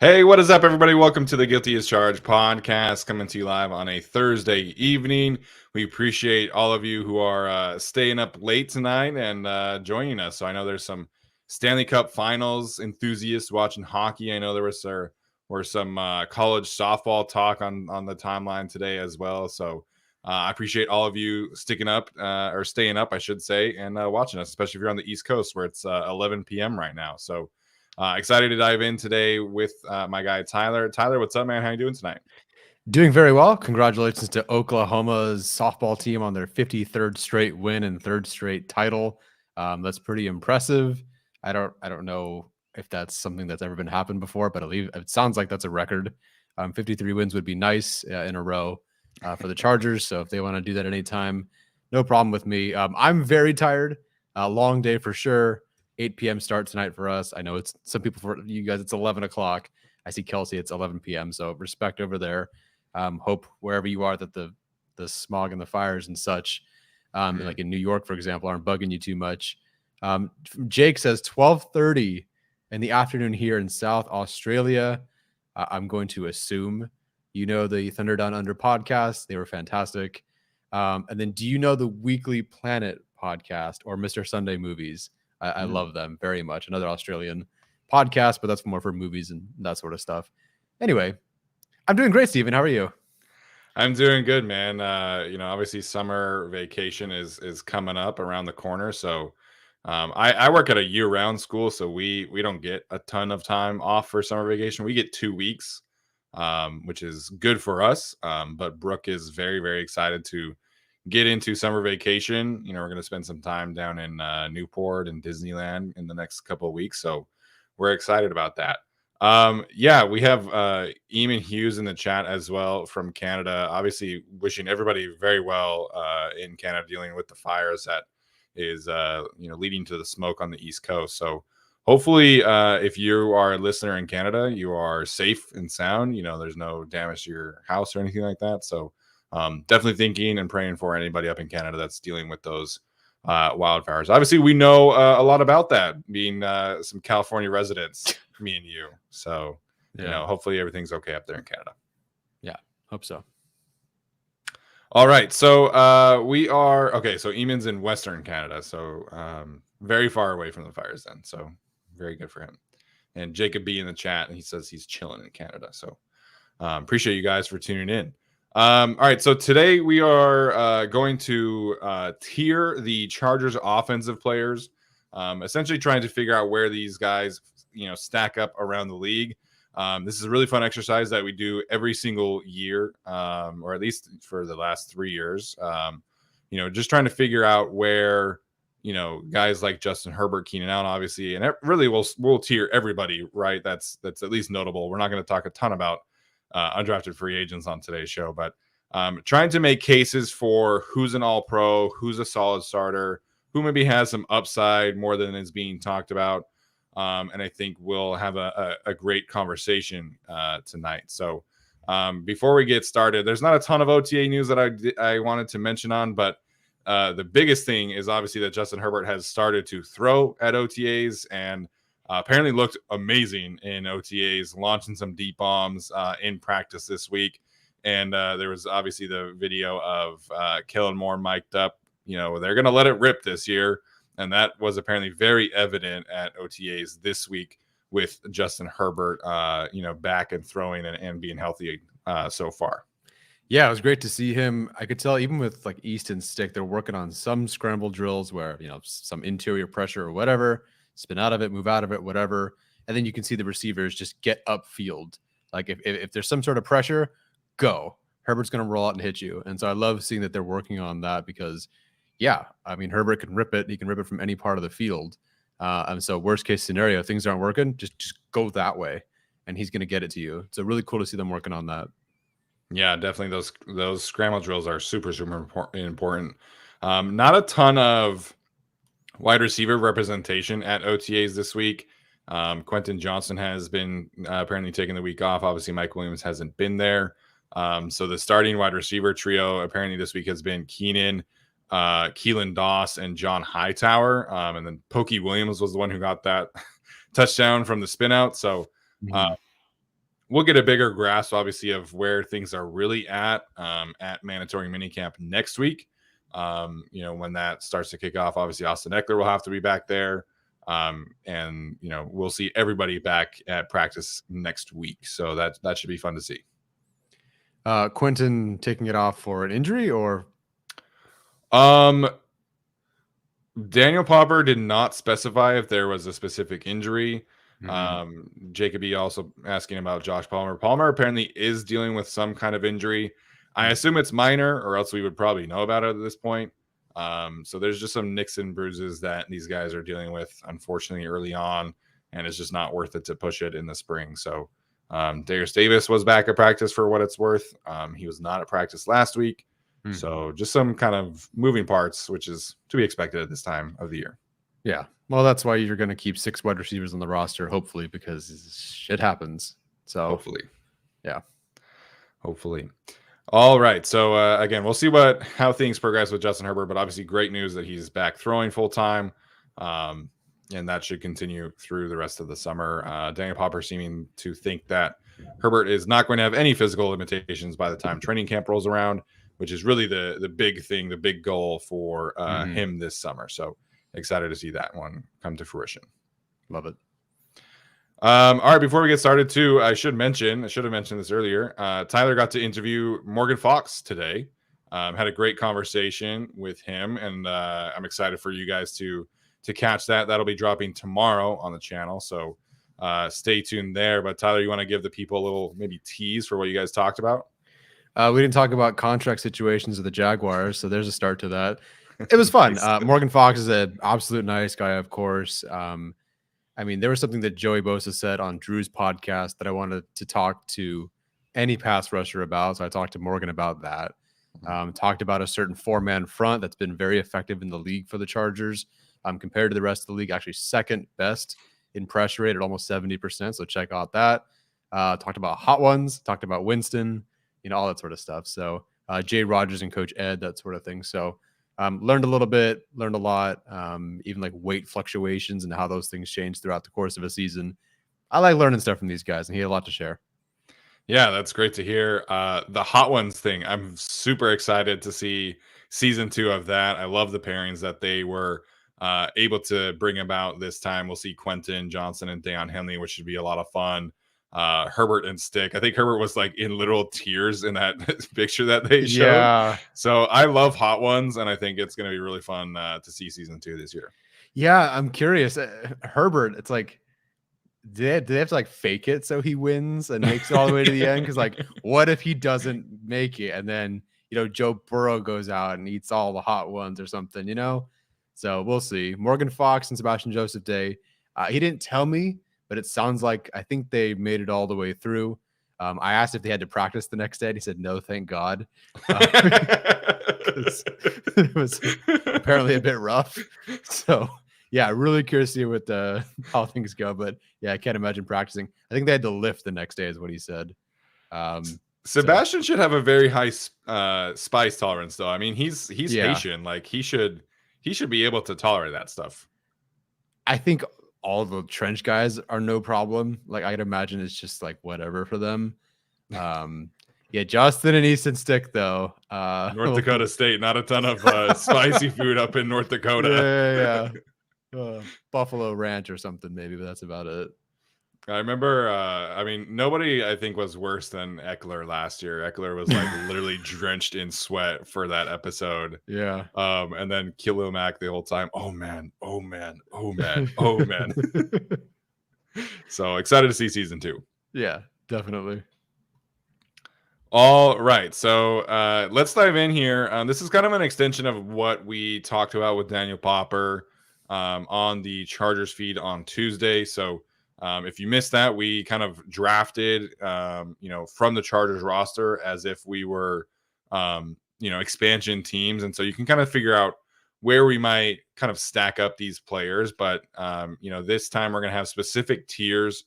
Hey, what is up, everybody? Welcome to the Guilty as Charged podcast, coming to you live on a Thursday evening. We appreciate all of you who are staying up late tonight and joining us. So I know there's some Stanley Cup Finals enthusiasts watching hockey. I know there were some college softball talk on the timeline today as well. So I appreciate all of you sticking up or staying up, I should say, and watching us, especially if you're on the East Coast where it's 11 p.m. right now. So excited to dive in today with my guy Tyler. Tyler, what's up, man? How you doing tonight? Doing very well. Congratulations to Oklahoma's softball team on their 53rd straight win and third straight title. That's pretty impressive. I don't know if that's something that's ever been happened before, but it sounds like that's a record. 53 wins would be nice in a row for the Chargers. So if they want to do that anytime, no problem with me. I'm very tired. Long day for sure. 8 p.m. start tonight for us. I know it's some people, for you guys, it's 11 o'clock. I see Kelsey, it's 11 p.m. So respect over there. Hope wherever you are that the smog and the fires and such, like in New York, for example, aren't bugging you too much. Jake says 12:30 in the afternoon here in South Australia. I'm going to assume you know the Thunder Down Under podcast. They were fantastic. And then do you know the Weekly Planet podcast or Mr. Sunday Movies? I love them very much. Another Australian podcast, but that's more for movies and that sort of stuff. Anyway, I'm doing great, Steven. How are you? I'm doing good, man. Obviously summer vacation is coming up around the corner. So I work at a year-round school, so we don't get a ton of time off for summer vacation. We get 2 weeks, which is good for us. But Brooke is very, very excited to get into summer vacation. We're going to spend some time down in Newport and Disneyland in the next couple of weeks. So we're excited about that. We have Eamon Hughes in the chat as well from Canada. Obviously, wishing everybody very well in Canada dealing with the fires that is leading to the smoke on the East Coast. So hopefully, if you are a listener in Canada, you are safe and sound. There's no damage to your house or anything like that. So definitely thinking and praying for anybody up in Canada that's dealing with those wildfires. Obviously, we know a lot about that, being some California residents, me and you. So, hopefully everything's okay up there in Canada. Yeah, hope so. All right. So we are okay. So Eamon's in Western Canada. So very far away from the fires then. So very good for him. And Jacob B in the chat, and he says he's chilling in Canada. So appreciate you guys for tuning in. All right, so today we are going to tier the Chargers offensive players, essentially trying to figure out where these guys, stack up around the league. This is a really fun exercise that we do every single year, or at least for the last 3 years. Just trying to figure out where, guys like Justin Herbert, Keenan Allen, obviously, and it really we'll tier everybody, right? That's at least notable. We're not going to talk a ton about undrafted free agents on today's show, but trying to make cases for who's an all-pro, who's a solid starter, who maybe has some upside more than is being talked about. And I think we'll have a great conversation tonight. So before we get started, there's not a ton of OTA news that I wanted to mention on, but the biggest thing is obviously that Justin Herbert has started to throw at OTAs and apparently looked amazing in OTAs, launching some deep bombs in practice this week. And there was obviously the video of Kellen Moore mic'd up. They're going to let it rip this year. And that was apparently very evident at OTAs this week with Justin Herbert, back and throwing and being healthy so far. Yeah, it was great to see him. I could tell even with like East and Stick, they're working on some scramble drills where, some interior pressure or whatever, spin out of it, move out of it, whatever. And then you can see the receivers just get upfield. Like if there's some sort of pressure, go. Herbert's going to roll out and hit you. And so I love seeing that they're working on that because, Herbert can rip it. He can rip it from any part of the field. And so worst case scenario, things aren't working, just go that way. And he's going to get it to you. So really cool to see them working on that. Yeah, definitely. Those scramble drills are super, super important. Not a ton of wide receiver representation at OTAs this week. Quentin Johnson has been apparently taking the week off. Obviously, Mike Williams hasn't been there. So the starting wide receiver trio apparently this week has been Keelan Doss, and John Hightower. And then Pokey Williams was the one who got that touchdown from the spin out. So we'll get a bigger grasp, obviously, of where things are really at mandatory minicamp next week. When that starts to kick off, obviously Austin Eckler will have to be back there. And we'll see everybody back at practice next week. So that should be fun to see. Quentin taking it off for an injury or? Daniel Popper did not specify if there was a specific injury. Jacob E also asking about Josh Palmer. Palmer apparently is dealing with some kind of injury. I assume it's minor, or else we would probably know about it at this point. So there's just some nicks and bruises that these guys are dealing with, unfortunately, early on, and it's just not worth it to push it in the spring. So Darius Davis was back at practice for what it's worth. He was not at practice last week. So just some kind of moving parts, which is to be expected at this time of the year. Yeah. Well, that's why you're going to keep 6 wide receivers on the roster, hopefully, because shit happens. So hopefully. Yeah. Hopefully. All right. So again, we'll see how things progress with Justin Herbert, but obviously great news that he's back throwing full time. And that should continue through the rest of the summer. Daniel Popper seeming to think that Herbert is not going to have any physical limitations by the time training camp rolls around, which is really the big thing, the big goal for him this summer. So excited to see that one come to fruition. Love it. All right, before we get started too, I should have mentioned this earlier. Tyler got to interview Morgan Fox today. Had a great conversation with him, and I'm excited for you guys to catch that. That'll be dropping tomorrow on the channel, so stay tuned there. But Tyler, you want to give the people a little maybe tease for what you guys talked about? We didn't talk about contract situations of the Jaguars, so there's a start to that. It was fun. Morgan Fox is an absolute nice guy, of course. I mean, there was something that Joey Bosa said on Drew's podcast that I wanted to talk to any pass rusher about, so I talked to Morgan about that. Talked about a certain 4-man front that's been very effective in the league for the Chargers compared to the rest of the league, actually second best in pressure rate at almost 70%, so check out that. Talked about hot ones, talked about Winston, all that sort of stuff. So Jay Rogers and Coach Ed, that sort of thing. So learned a little bit, learned a lot, even like weight fluctuations and how those things change throughout the course of a season. I like learning stuff from these guys, and he had a lot to share. Yeah, that's great to hear. The hot ones thing, I'm super excited to see season 2 of that. I love the pairings that they were able to bring about this time. We'll see Quentin Johnson and Deion Henley, which should be a lot of fun. Herbert and Stick. I think Herbert was like in literal tears in that picture that they showed. Yeah. So I love hot ones, and I think it's going to be really fun to see season 2 this year. Yeah, I'm curious. Herbert, it's like, do they have to like fake it so he wins and makes it all the way to the end? Because like, what if he doesn't make it, and then Joe Burrow goes out and eats all the hot ones or something, So we'll see. Morgan Fox and Sebastian Joseph Day. He didn't tell me, but it sounds like I think they made it all the way through. I asked if they had to practice the next day, and he said no, thank God. It was apparently a bit rough. So yeah, really curious to see how things go. But yeah, I can't imagine practicing. I think they had to lift the next day, is what he said. Sebastian should have a very high spice tolerance, though. I mean, he's Haitian. Like he should be able to tolerate that stuff. I think all the trench guys are no problem. Like I could imagine it's just like whatever for them. Yeah, Justin and Easton Stick though. North Dakota State, not a ton of spicy food up in North Dakota. Yeah. Buffalo Ranch or something maybe, but that's about it. I remember, nobody I think was worse than Eckler last year. Eckler was like literally drenched in sweat for that episode. Yeah. And then Khalil Mack the whole time. Oh man. Oh man. Oh man. Oh man. So excited to see season 2. Yeah, definitely. All right. So let's dive in here. This is kind of an extension of what we talked about with Daniel Popper on the Chargers feed on Tuesday. So if you missed that, we kind of drafted, from the Chargers roster as if we were, expansion teams. And so you can kind of figure out where we might kind of stack up these players. But, this time we're going to have specific tiers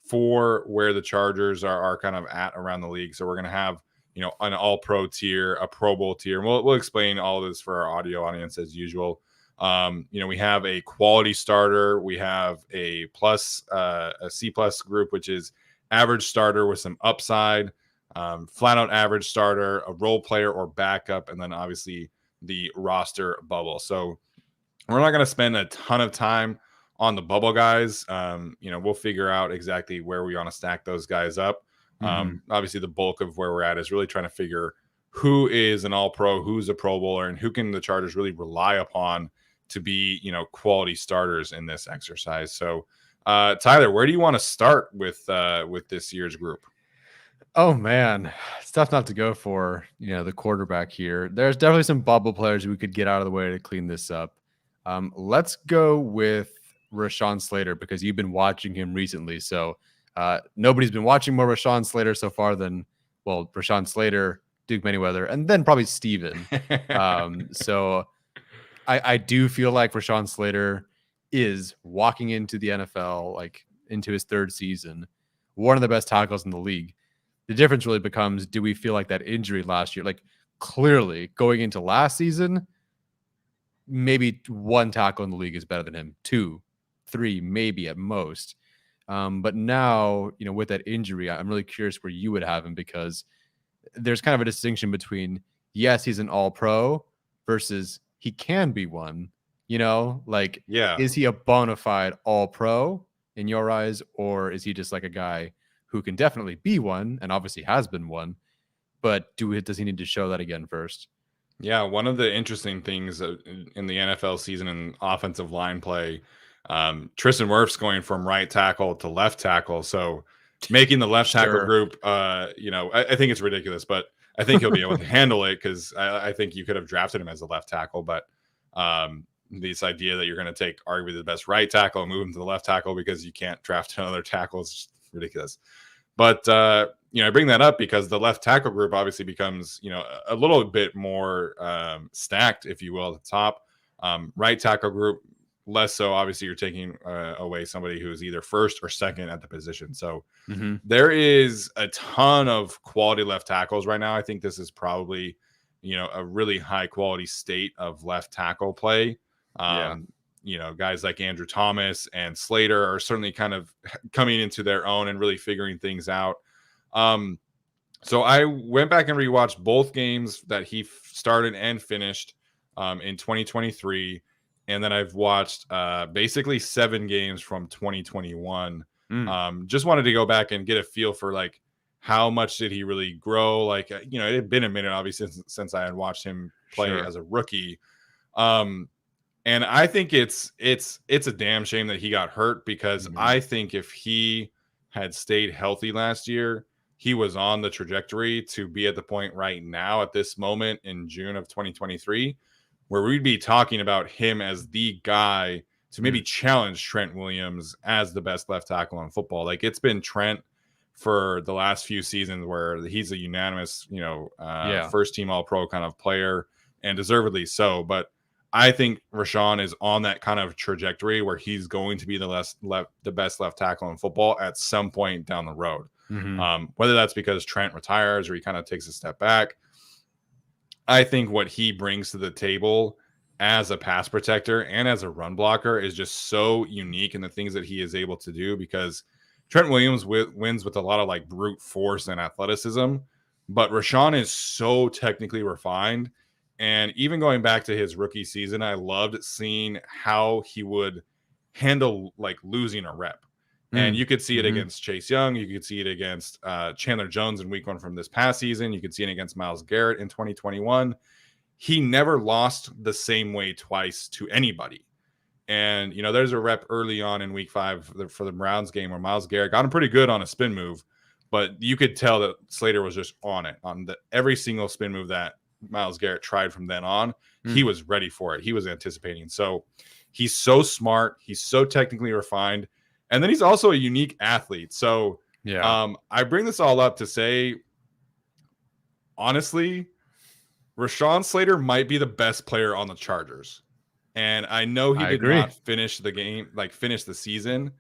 for where the Chargers are kind of at around the league. So we're going to have, an all-pro tier, a Pro Bowl tier. And we'll explain all of this for our audio audience as usual. We have a quality starter. We have a plus, a C plus group, which is average starter with some upside, flat out average starter, a role player or backup, and then obviously the roster bubble. So we're not going to spend a ton of time on the bubble guys. We'll figure out exactly where we want to stack those guys up. Obviously, the bulk of where we're at is really trying to figure who is an all-pro, who's a Pro Bowler, and who can the Chargers really rely upon to be, quality starters in this exercise. So, Tyler, where do you want to start with this year's group? Oh man, it's tough not to go for the quarterback here. There's definitely some bubble players we could get out of the way to clean this up. Let's go with Rashawn Slater because you've been watching him recently. So nobody's been watching more Rashawn Slater so far than Rashawn Slater, Duke Manyweather, and then probably Steven. So I do feel like Rashawn Slater is walking into the NFL, like into his third season, one of the best tackles in the league. The difference really becomes, do we feel like that injury last year, like clearly going into last season, maybe one tackle in the league is better than him, 2, 3, maybe at most. But now, with that injury, I'm really curious where you would have him because there's kind of a distinction between, yes, he's an all-pro versus he can be one, is he a bona fide all-pro in your eyes, or is he just like a guy who can definitely be one and obviously has been one, but does he need to show that again first? Yeah, one of the interesting things in the NFL season and offensive line play, Tristan Wirfs going from right tackle to left tackle. So making the left tackle group, I think it's ridiculous, but I think he'll be able to handle it because I think you could have drafted him as a left tackle. But this idea that you're going to take arguably the best right tackle and move him to the left tackle because you can't draft another tackle is ridiculous. But I bring that up because the left tackle group obviously becomes a little bit more stacked, if you will, at the top. Right tackle group less so. Obviously, you're taking away somebody who's either first or second at the position. So there is a ton of quality left tackles right now. I think this is probably a really high quality state of left tackle play. Guys like Andrew Thomas and Slater are certainly kind of coming into their own and really figuring things out. So I went back and rewatched both games that he started and finished in 2023. And then I've watched basically 7 games from 2021. Just wanted to go back and get a feel for like how much did he really grow? Like, it had been a minute, obviously, since I had watched him play as a rookie. And I think it's a damn shame that he got hurt because I think if he had stayed healthy last year, he was on the trajectory to be at the point right now at this moment in June of 2023, where we'd be talking about him as the guy to maybe challenge Trent Williams as the best left tackle in football. Like it's been Trent for the last few seasons where he's a unanimous, first team all-pro kind of player and deservedly so. But I think Rashawn is on that kind of trajectory where he's going to be the best left tackle in football at some point down the road. Whether that's because Trent retires or he kind of takes a step back. I think what he brings to the table as a pass protector and as a run blocker is just so unique in the things that he is able to do because Trent Williams wins with a lot of like brute force and athleticism, but Rashawn is so technically refined. And even going back to his rookie season, I loved seeing how he would handle like losing a rep. And you could see it against Chase Young. You could see it against Chandler Jones in week 1 from this past season. You could see it against Myles Garrett in 2021. He never lost the same way twice to anybody. And, there's a rep early on in week 5 for the Browns game where Myles Garrett got him pretty good on a spin move. But you could tell that Slater was just on it. On every single spin move that Myles Garrett tried from then on, he was ready for it. He was anticipating. So he's so smart. He's so technically refined. And then he's also a unique athlete. So I bring this all up to say, honestly, Rashawn Slater might be the best player on the Chargers. And I know he did not finish the game, finish the season,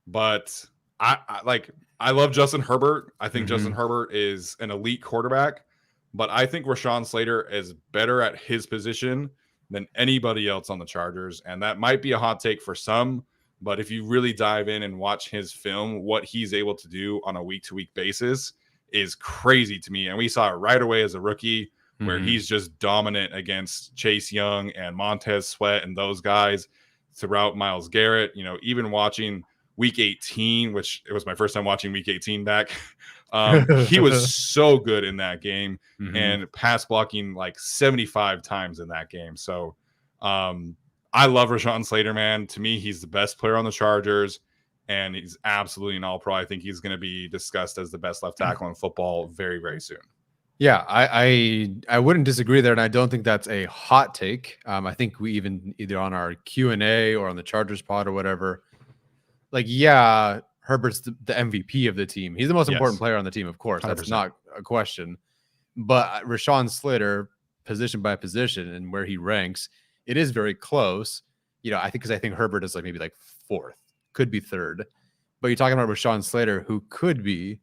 but I love Justin Herbert. I think Justin Herbert is an elite quarterback, but I think Rashawn Slater is better at his position than anybody else on the Chargers. And that might be a hot take for some, But if you really dive in and watch his film, what he's able to do on a week-to-week basis is crazy to me. And we saw it right away as a rookie, where he's just dominant against Chase Young and Montez Sweat and those guys throughout Myles Garrett. You know, even watching week 18, which it was my first time watching week 18 back. He was so good in that game and pass blocking like 75 times in that game. So I love Rashawn Slater, man. To me, he's the best player on the Chargers, and he's absolutely an all-pro. I think he's going to be discussed as the best left tackle in football very, very soon. Yeah, I wouldn't disagree there, and I don't think that's a hot take. I think we even either on our Q&A or on the Chargers pod or whatever, like, yeah, Herbert's the MVP of the team. He's the most important player on the team, of course. 100%. That's not a question. But Rashawn Slater, position by position and where he ranks, it is very close. You know, I think Herbert is like maybe like fourth, could be third. But you're talking about Rashawn Slater, who could be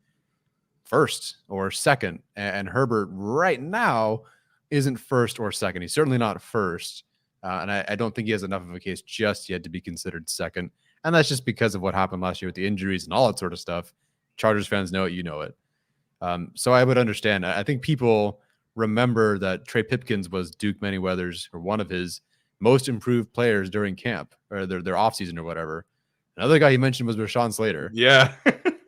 first or second, and Herbert right now isn't first or second. He's certainly not first, and I don't think he has enough of a case just yet to be considered second, and that's just because of what happened last year with the injuries and all that sort of stuff. Chargers fans know it, you know it. So I would understand. I think people remember that Trey Pipkins was Duke Manyweather's, or one of his most improved players during camp or their offseason or whatever. Another guy he mentioned was Rashawn Slater. Yeah.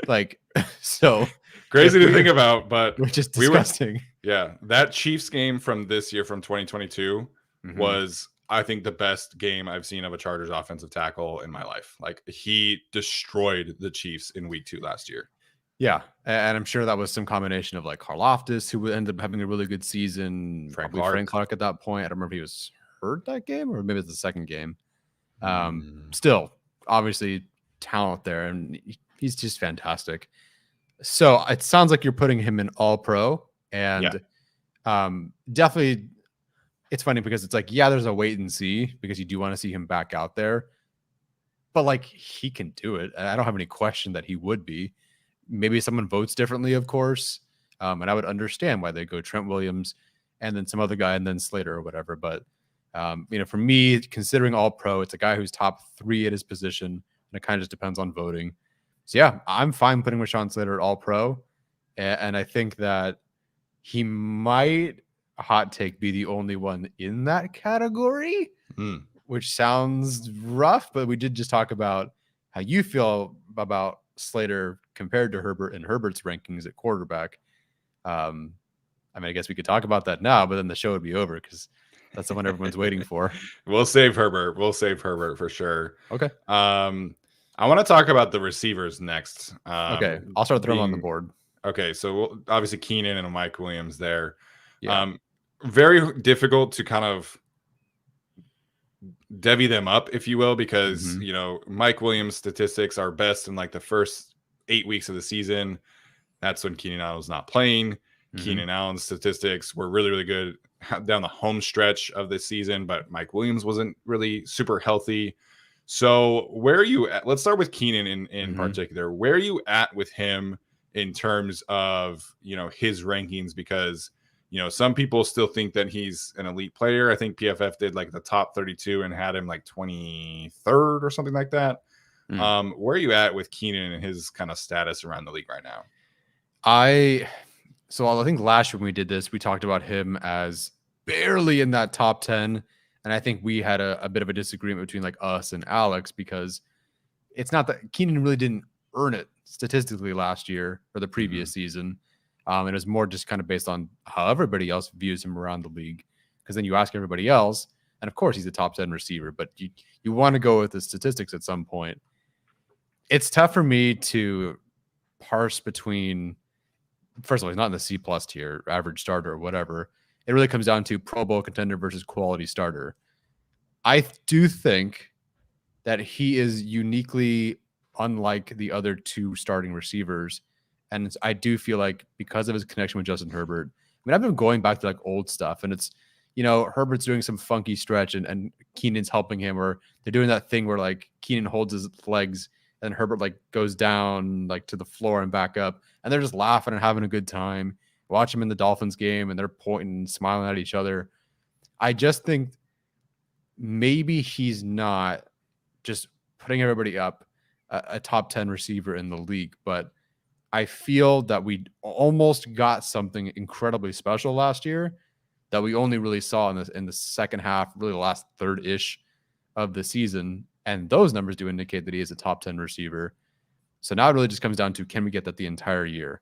Like, so crazy to think about, but which is disgusting. That Chiefs game from this year, from 2022, was, I think, the best game I've seen of a Chargers offensive tackle in my life. Like, he destroyed the Chiefs in week 2 last year. Yeah, and I'm sure that was some combination of like Karlaftis, who ended up having a really good season. Frank Clark at that point. I don't remember if he was hurt that game or maybe it's the second game. Still, obviously, talent there, and he's just fantastic. So it sounds like you're putting him in all pro, and definitely it's funny because it's like, yeah, there's a wait and see because you do want to see him back out there, but like, he can do it. I don't have any question that he would be. Maybe someone votes differently, of course, and I would understand why they go Trent Williams and then some other guy and then Slater or whatever. But you know, for me, considering all pro, it's a guy who's top 3 at his position, and it kind of just depends on voting. So yeah, I'm fine putting Rashawn Slater at all pro, and I think that he might, hot take, be the only one in that category, which sounds rough, but we did just talk about how you feel about Slater compared to Herbert and Herbert's rankings at quarterback. I mean, I guess we could talk about that now, but then the show would be over because that's the one everyone's waiting for. We'll save Herbert. We'll save Herbert for sure. Okay. I want to talk about the receivers next. Okay, I'll start throwing on the board. Okay, so obviously Keenan and Mike Williams there. Yeah. Very difficult to kind of divvy them up, if you will, because you know, Mike Williams' statistics are best in like the first 8 weeks of the season. That's when Keenan Allen was not playing. Keenan Allen's statistics were really, really good down the home stretch of the season, but Mike Williams wasn't really super healthy. So where are you at? Let's start with Keenan in particular. Where are you at with him in terms of, you know, his rankings? Because, you know, some people still think that he's an elite player. I think PFF did like the top 32 and had him like 23rd or something like that. Where are you at with Keenan and his kind of status around the league right now? So I think last year when we did this, we talked about him as barely in that top 10. And I think we had a bit of a disagreement between like us and Alex, because it's not that Keenan really didn't earn it statistically last year or the previous season. It was more just kind of based on how everybody else views him around the league. Because then you ask everybody else, and of course he's a top 10 receiver, but you want to go with the statistics at some point. It's tough for me to parse between, first of all, he's not in the C+ tier, average starter or whatever. It really comes down to Pro Bowl contender versus quality starter. I do think that he is uniquely unlike the other 2 starting receivers. And I do feel like because of his connection with Justin Herbert, I mean, I've been going back to like old stuff, and it's, you know, Herbert's doing some funky stretch and Keenan's helping him, or they're doing that thing where like Keenan holds his legs and Herbert like goes down like to the floor and back up, and they're just laughing and having a good time. Watch them in the Dolphins game and they're pointing and smiling at each other. I just think maybe he's not just putting everybody up, a top 10 receiver in the league. But I feel that we almost got something incredibly special last year that we only really saw in the second half, really the last third-ish of the season. And those numbers do indicate that he is a top 10 receiver. So now it really just comes down to, can we get that the entire year?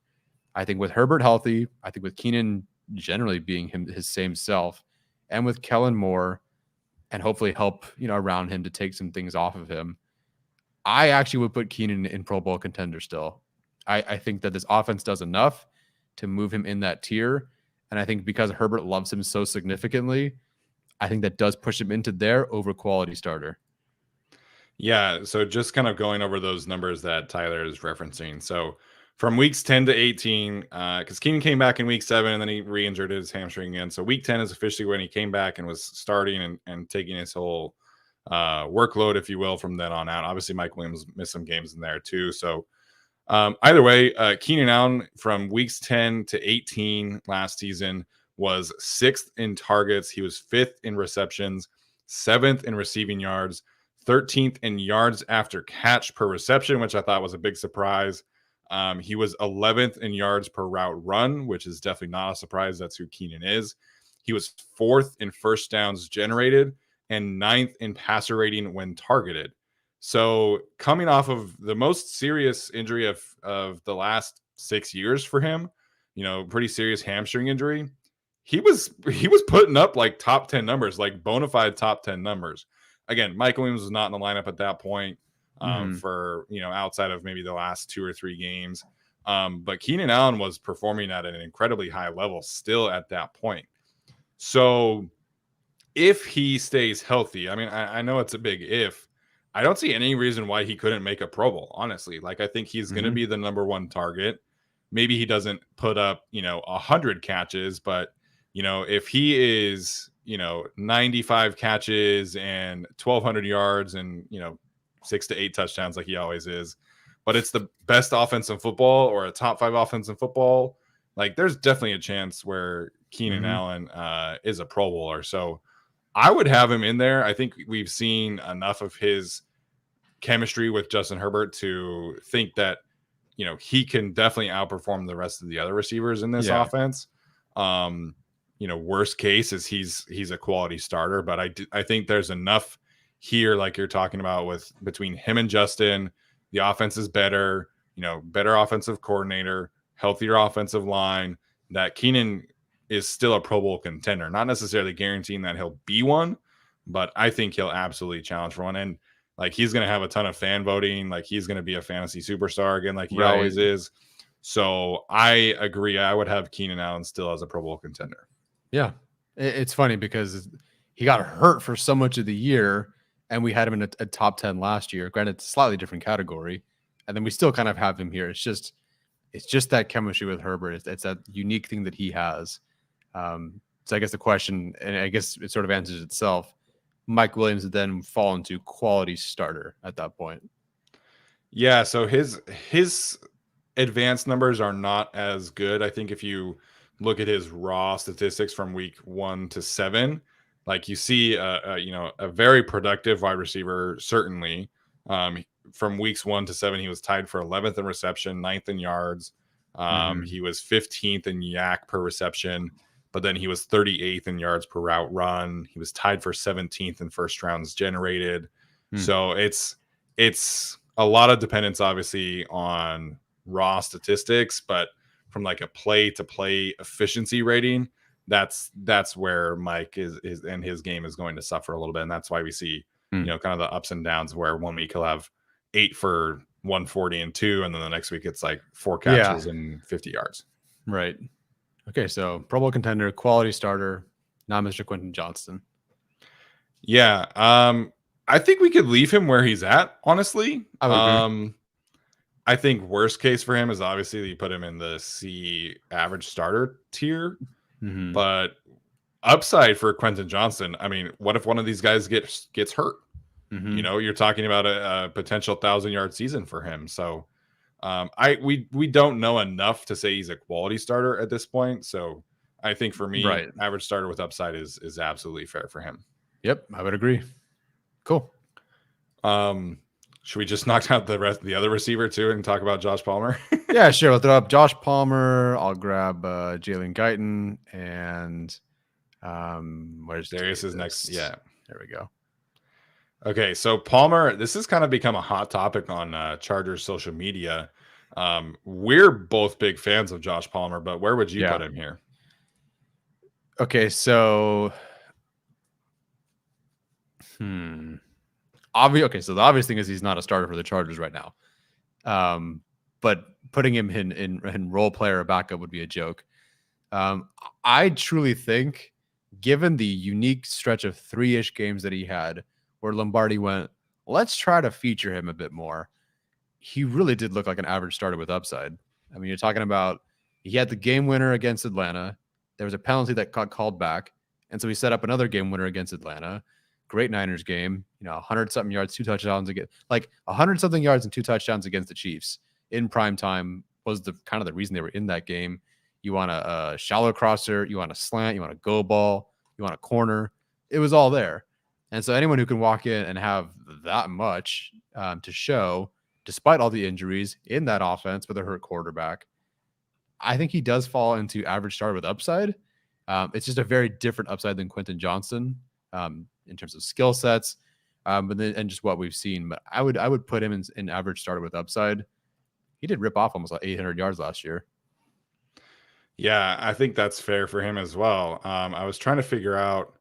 I think with Herbert healthy, I think with Keenan generally being his same self, and with Kellen Moore, and hopefully help around him to take some things off of him, I actually would put Keenan in Pro Bowl contender still. I think that this offense does enough to move him in that tier. And I think because Herbert loves him so significantly, I think that does push him into there over quality starter. Yeah. So just kind of going over those numbers that Tyler is referencing. So from weeks 10 to 18, because Keenan came back in week 7 and then he re-injured his hamstring again. So week 10 is officially when he came back and was starting and taking his whole workload, if you will, from then on out. Obviously, Mike Williams missed some games in there too. So either way, Keenan Allen from weeks 10 to 18 last season was 6th in targets. He was 5th in receptions, 7th in receiving yards, 13th in yards after catch per reception, which I thought was a big surprise. He was 11th in yards per route run, which is definitely not a surprise. That's who Keenan is. He was 4th in first downs generated and 9th in passer rating when targeted. So coming off of the most serious injury of the last 6 years for him, pretty serious hamstring injury, he was putting up like top 10 numbers, like bona fide top 10 numbers. Again, Mike Williams was not in the lineup at that point for, outside of maybe the last 2 or 3 games. But Keenan Allen was performing at an incredibly high level still at that point. So if he stays healthy, I mean, I know it's a big if. I don't see any reason why he couldn't make a Pro Bowl, honestly. Like, I think he's going to be the number 1 target. Maybe he doesn't put up, 100 catches, but, if he is, 95 catches and 1,200 yards and, 6 to 8 touchdowns like he always is, but it's the best offense in football or a top 5 offense in football, like, there's definitely a chance where Keenan Allen is a Pro Bowler. So I would have him in there. I think we've seen enough of his chemistry with Justin Herbert to think that, he can definitely outperform the rest of the other receivers in this offense. Worst case is he's a quality starter, but I think there's enough here, like you're talking about, with between him and Justin, the offense is better, better offensive coordinator, healthier offensive line, that Keenan is still a Pro Bowl contender. Not necessarily guaranteeing that he'll be one, but I think he'll absolutely challenge for one. And like, he's going to have a ton of fan voting. Like, he's going to be a fantasy superstar again, like he always is. So I agree. I would have Keenan Allen still as a Pro Bowl contender. Yeah. It's funny because he got hurt for so much of the year and we had him in a top 10 last year. Granted, it's a slightly different category. And then we still kind of have him here. It's just that chemistry with Herbert. It's that unique thing that he has. So I guess the question, and I guess it sort of answers itself, Mike Williams would then fall into quality starter at that point. Yeah, so his advanced numbers are not as good. I think if you look at his raw statistics from week 1 to 7, like, you see a very productive wide receiver, certainly. From weeks 1 to 7, he was tied for 11th in reception, 9th in yards. He was 15th in yak per reception, but then he was 38th in yards per route run. He was tied for 17th in first rounds generated. So it's a lot of dependence, obviously, on raw statistics, but from like a play to play efficiency rating, that's where Mike is and his game is going to suffer a little bit. And that's why we see, kind of the ups and downs, where one week he'll have 8 for 140 and 2, and then the next week it's like 4 catches and 50 yards. Right. Okay, so Pro Bowl contender, quality starter, not Mr. Quentin Johnston. Yeah, I think we could leave him where he's at, honestly. I think worst case for him is obviously that you put him in the C average starter tier. But upside for Quentin Johnston, I mean, what if one of these guys gets hurt? You're talking about a potential 1,000-yard season for him. So we don't know enough to say he's a quality starter at this point. So I think for me, average starter with upside is absolutely fair for him. Yep, I would agree. Cool. Should we just knock out the other receiver too and talk about Josh Palmer? Yeah, sure. We'll throw up Josh Palmer. I'll grab Jalen Guyton and where's Darius is next. Yeah, there we go. Okay, so Palmer, this has kind of become a hot topic on Chargers social media. We're both big fans of Josh Palmer, but where would you put him here? Okay, so so the obvious thing is he's not a starter for the Chargers right now. But putting him in role player or backup would be a joke. I truly think, given the unique stretch of 3-ish games that he had, where Lombardi went, let's try to feature him a bit more. He really did look like an average starter with upside. I mean, you're talking about he had the game winner against Atlanta. There was a penalty that got called back. And so he set up another game winner against Atlanta. Great Niners game, 100-something yards, 2 touchdowns again, like 100-something yards and 2 touchdowns against the Chiefs in prime time was the kind of the reason they were in that game. You want a shallow crosser, you want a slant, you want a go ball, you want a corner. It was all there. And so anyone who can walk in and have that much to show, despite all the injuries in that offense with a hurt quarterback, I think he does fall into average starter with upside. It's just a very different upside than Quentin Johnson in terms of skill sets, but then and just what we've seen. But I would put him in average starter with upside. He did rip off almost like 800 yards last year. Yeah, I think that's fair for him as well. I was trying to figure out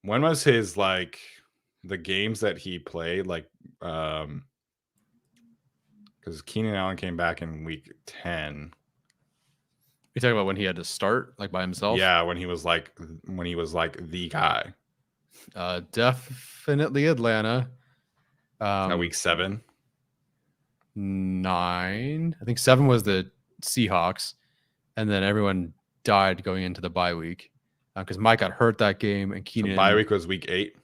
when was his the games that he played, because Keenan Allen came back in week 10. You talking about when he had to start by himself? Yeah, when he was the guy. Definitely Atlanta. Week 7. 9. I think 7 was the Seahawks, and then everyone died going into the bye week because Mike got hurt that game, and Keenan. So bye week was week 8.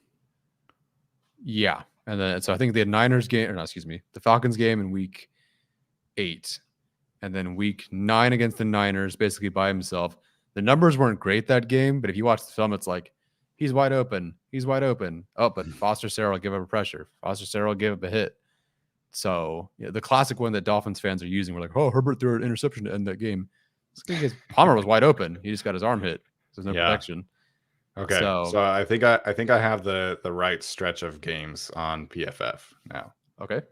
Yeah, and then so I think the Niners game, the Falcons game in week 8, and then week 9 against the Niners, basically by himself. The numbers weren't great that game, but if you watch the film, it's like he's wide open. He's wide open. Oh, but Foster Sarah will give up a pressure. Foster Sarah will give up a hit. So the classic one that Dolphins fans are using, we're like, oh, Herbert threw an interception to end that game. It's because Palmer was wide open. He just got his arm hit. There's no protection. Okay, so I think I have the right stretch of games on PFF now. Okay.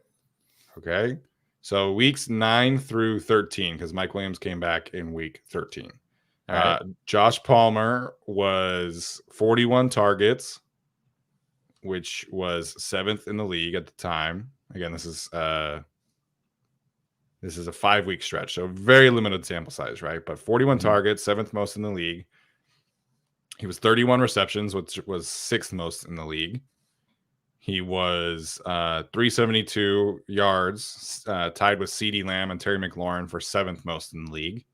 So weeks 9 through 13, because Mike Williams came back in week 13. All right. Josh Palmer was 41 targets, which was 7th in the league at the time. Again, this is a 5-week stretch, so very limited sample size, right? But 41 targets, 7th most in the league. He was 31 receptions, which was 6th most in the league. He was 372 yards, tied with CeeDee Lamb and Terry McLaurin for 7th most in the league.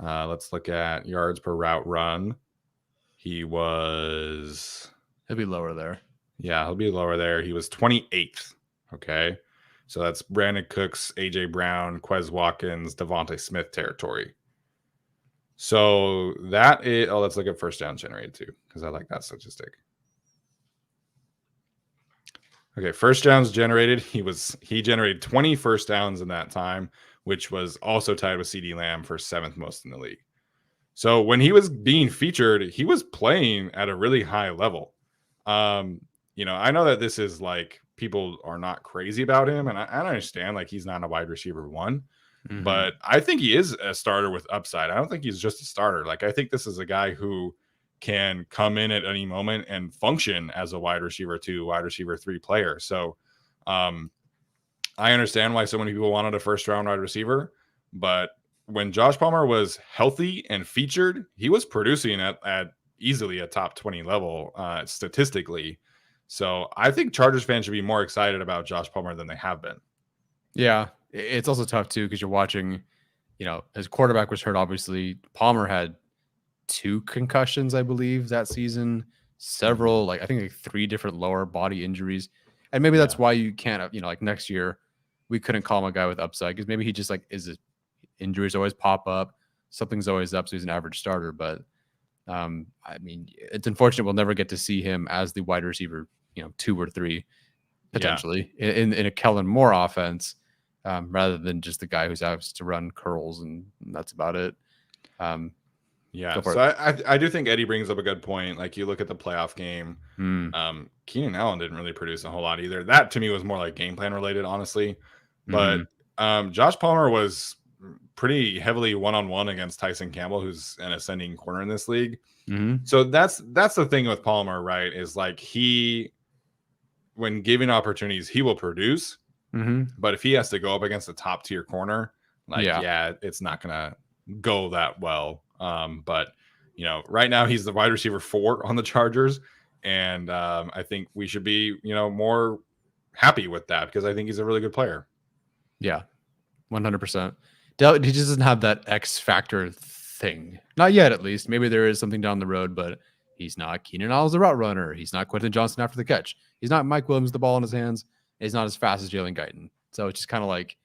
Let's look at yards per route run. He'll be lower there. Yeah, he'll be lower there. He was 28th. Okay. So that's Brandon Cooks, A.J. Brown, Quez Watkins, Devontae Smith territory. So that is, let's look at first down generated too, because I like that statistic. Okay, first downs generated. He generated 20 first downs in that time, which was also tied with CeeDee Lamb for 7th most in the league. So when he was being featured, he was playing at a really high level. I know that this is people are not crazy about him, and I understand he's not a wide receiver 1, but I think he is a starter with upside. I don't think he's just a starter. I think this is a guy who can come in at any moment and function as a wide receiver 2, wide receiver 3 player. So I understand why so many people wanted a first round wide receiver, but when Josh Palmer was healthy and featured, he was producing at easily a top 20 level statistically. So I think Chargers fans should be more excited about Josh Palmer than they have been. Yeah, it's also tough too because you're watching, his quarterback was hurt. Obviously, Palmer had 2 concussions, I believe, that season. Several, I think 3 different lower body injuries, and maybe that's why you can't, next year we couldn't call him a guy with upside because maybe he just injuries always pop up, something's always up, so he's an average starter. But it's unfortunate we'll never get to see him as the wide receiver, 2 or 3. potentially in a Kellen Moore offense, rather than just the guy who's asked to run curls and that's about it. Yeah, so I do think Eddie brings up a good point. Like you look at the playoff game, Keenan Allen didn't really produce a whole lot either. That to me was more like game plan related, honestly. But Josh Palmer was pretty heavily one-on-one against Tyson Campbell, who's an ascending corner in this league. So that's the thing with Palmer, right? Is like when given opportunities, he will produce. But if he has to go up against a top tier corner, like it's not gonna go that well. But right now he's the wide receiver 4 on the Chargers, and I think we should be more happy with that because I think he's a really good player. Yeah, 100%. He just doesn't have that X factor thing, not yet at least. Maybe there is something down the road, but he's not Keenan Allen, the route runner. He's not Quentin Johnson after the catch. He's not Mike Williams, the ball in his hands. He's not as fast as Jalen Guyton. So it's just kind of like,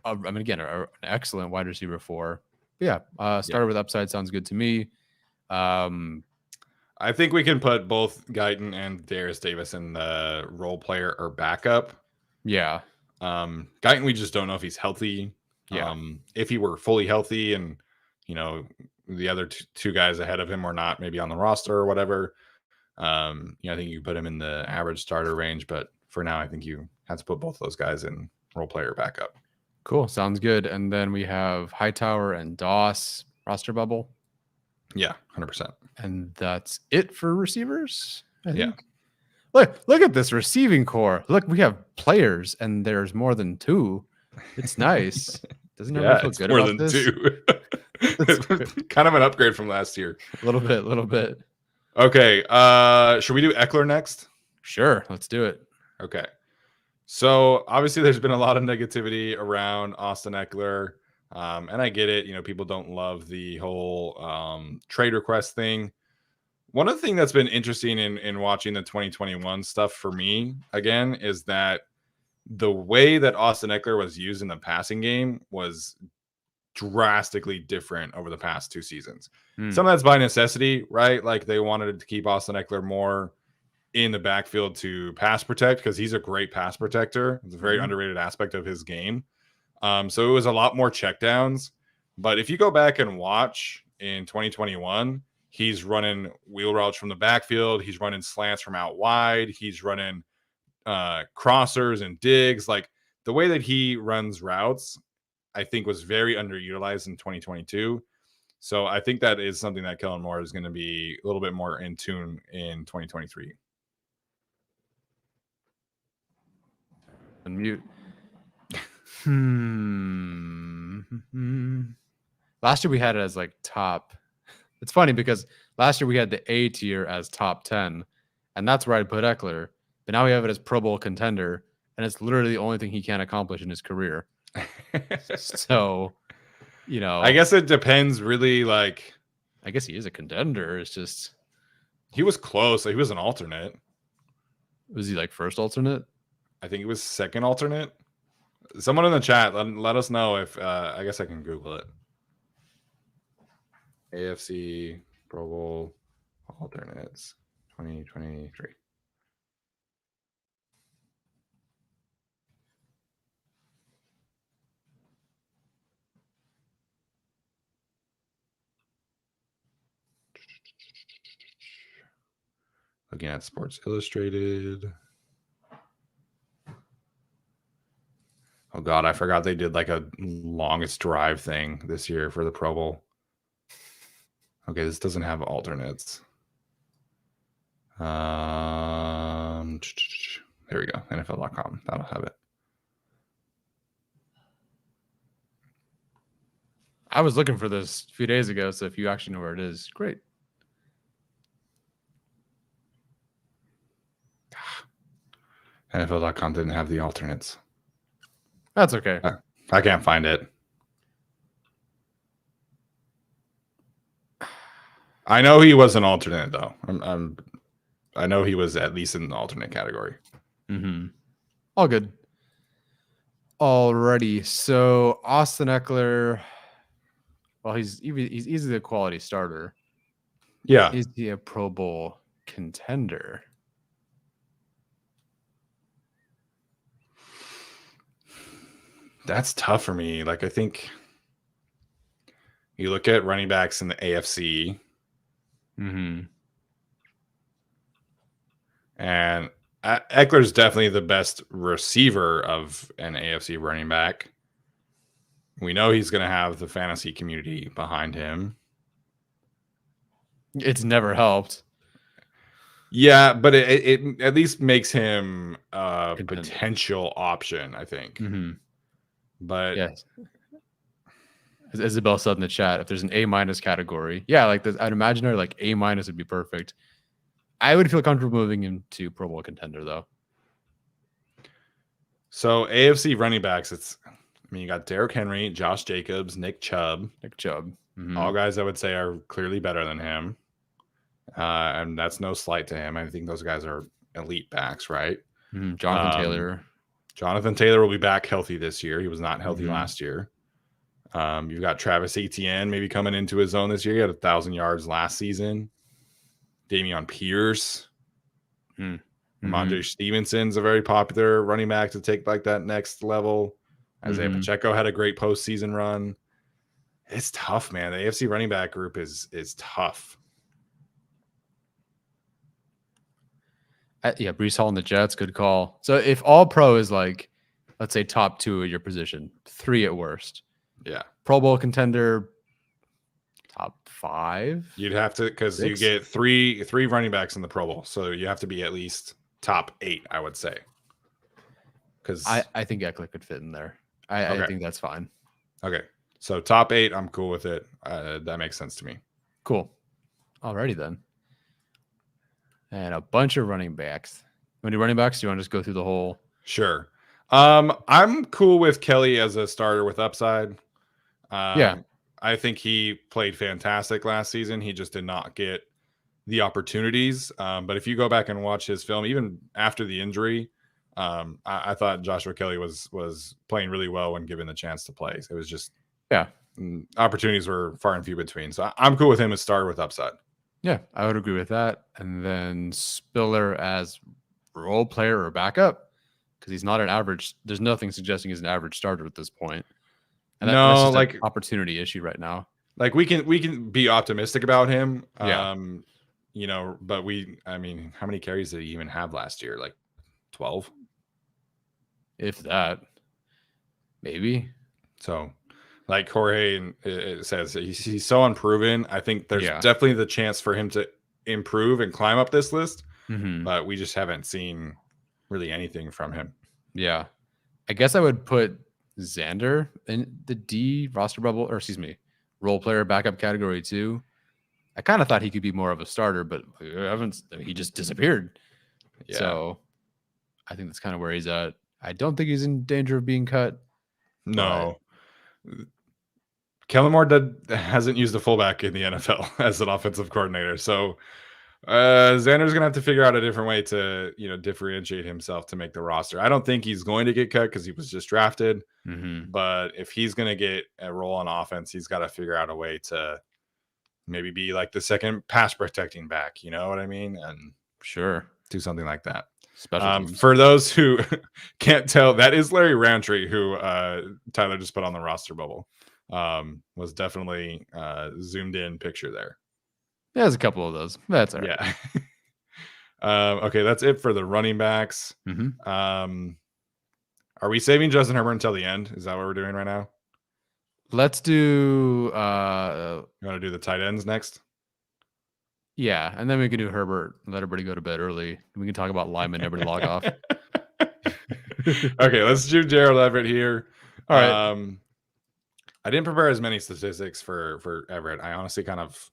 again, an excellent wide receiver 4. But yeah, starter with upside sounds good to me. I think we can put both Guyton and Darius Davis in the role player or backup. Yeah. Guyton, we just don't know if he's healthy. Yeah. If he were fully healthy and, the other two guys ahead of him are not maybe on the roster or whatever, I think you put him in the average starter range. But for now, I think you have to put both those guys in role player backup. Cool. Sounds good. And then we have Hightower and Doss roster bubble. Yeah, 100%. And that's it for receivers, I think. Yeah. Look at this receiving core. Look, we have players and there's more than 2. It's nice. Doesn't everyone feel good about this? More than 2. It's kind of an upgrade from last year. A little bit. Okay. Should we do Eckler next? Sure. Let's do it. Okay. So obviously there's been a lot of negativity around Austin Eckler. And I get it. People don't love the whole trade request thing. One of the things that's been interesting in watching the 2021 stuff for me, again, is that the way that Austin Eckler was used in the passing game was drastically different over the past 2 seasons. Some of that's by necessity, right? Like they wanted to keep Austin Eckler more in the backfield to pass protect because he's a great pass protector. It's a very underrated aspect of his game. So it was a lot more checkdowns. But if you go back and watch in 2021, he's running wheel routes from the backfield. He's running slants from out wide. He's running crossers and digs. Like the way that he runs routes, I think was very underutilized in 2022. So I think that is something that Kellen Moore is going to be a little bit more in tune in 2023. Unmute. Last year we had it as like top. It's funny because last year we had the A tier as top 10, and that's where I'd put Eckler. But now we have it as Pro Bowl contender, and it's literally the only thing he can accomplish in his career. So, I guess it depends really. Like, I guess he is a contender. It's just he was close. He was an alternate. Was he like first alternate? I think it was second alternate. Someone in the chat, let us know if I guess I can Google it. AFC Pro Bowl alternates 2023. Looking at Sports Illustrated. Oh God, I forgot they did like a longest drive thing this year for the Pro Bowl. Okay, this doesn't have alternates. There we go. NFL.com. That'll have it. I was looking for this a few days ago, so if you actually know where it is, great. NFL.com didn't have the alternates. That's okay. I can't find it. I know he was an alternate, though. I know he was at least in the alternate category. All good. Alrighty. So Austin Eckler, well, he's easily a quality starter. Yeah. Is he a Pro Bowl contender? That's tough for me. Like, I think you look at running backs in the AFC, Mm-hmm. and Eckler's definitely the best receiver of an AFC running back. We know he's going to have the fantasy community behind him. It's never helped. Yeah, but it at least makes him a Contender. potential option, I think. Mm-hmm. But Yes. As Isabel said in the chat, if there's an A- category, yeah, like I'd imagine her like A- would be perfect. I would feel comfortable moving him to Pro Bowl contender though. so AFC running backs, you got Derrick Henry, Josh Jacobs, Nick Chubb. Mm-hmm. All guys I would say are clearly better than him. And that's no slight to him. I think those guys are elite backs, right? Mm-hmm. Jonathan Taylor. Jonathan Taylor will be back healthy this year. He was not healthy Mm-hmm. last year. You've got Travis Etienne maybe coming into his own this year. He had 1,000 yards last season. Dameon Pierce. Mm-hmm. Ramondre Stevenson's a very popular running back to take like that next level. Isaiah Pacheco had a great postseason run. It's tough, man. The AFC running back group is tough. Yeah, Brees Hall and the Jets, good call. So if all pro is like, let's say top 2 at your position, 3 at worst. Yeah. Pro Bowl contender, top 5. You'd have to, because you get three running backs in the Pro Bowl, so you have to be at least top 8, I would say. Because I think Eckler could fit in there. I think that's fine. Okay, so top 8, I'm cool with it. That makes sense to me. Cool. Alrighty then. And a bunch of running backs. You want to do running backs? Do you want to just go through the whole? Sure. I'm cool with Kelly as a starter with upside. Yeah. I think he played fantastic last season. He just did not get the opportunities. But if you go back and watch his film, even after the injury, I thought Joshua Kelly was playing really well when given the chance to play. So it was just opportunities were far and few between. So I'm cool with him as starter with upside. Yeah, I would agree with that. And then Spiller as role player or backup, because he's not an average. There's nothing suggesting he's an average starter at this point. And that's just like an opportunity issue right now. Like we can be optimistic about him. Yeah. But how many carries did he even have last year? Like 12? If that, maybe. So like Jorge says, he's so unproven. I think there's definitely the chance for him to improve and climb up this list, but we just haven't seen really anything from him. Yeah. I guess I would put Xander in the D roster bubble, or excuse me, role player backup category too. I kind of thought he could be more of a starter, but he just disappeared. Yeah. So I think that's kind of where he's at. I don't think he's in danger of being cut. No. Kellen Moore hasn't used a fullback in the NFL as an offensive coordinator. So Xander's going to have to figure out a different way to, differentiate himself to make the roster. I don't think he's going to get cut because he was just drafted. But if he's going to get a role on offense, he's got to figure out a way to maybe be like the second pass protecting back. You know what I mean? And do something like that. For those who can't tell, that is Larry Roundtree, who Tyler just put on the roster bubble. Was definitely zoomed in picture there. Yeah, there's a couple of those. That's all right. Yeah. Okay, that's it for the running backs. Are we saving Justin Herbert until the end? Is that what we're doing right now? Let's do you want to do the tight ends next? Yeah, and then we can do Herbert, let everybody go to bed early. We can talk about Lyman, everybody log off. Okay, let's do Gerald Everett here. All right. I didn't prepare as many statistics for Everett. I honestly kind of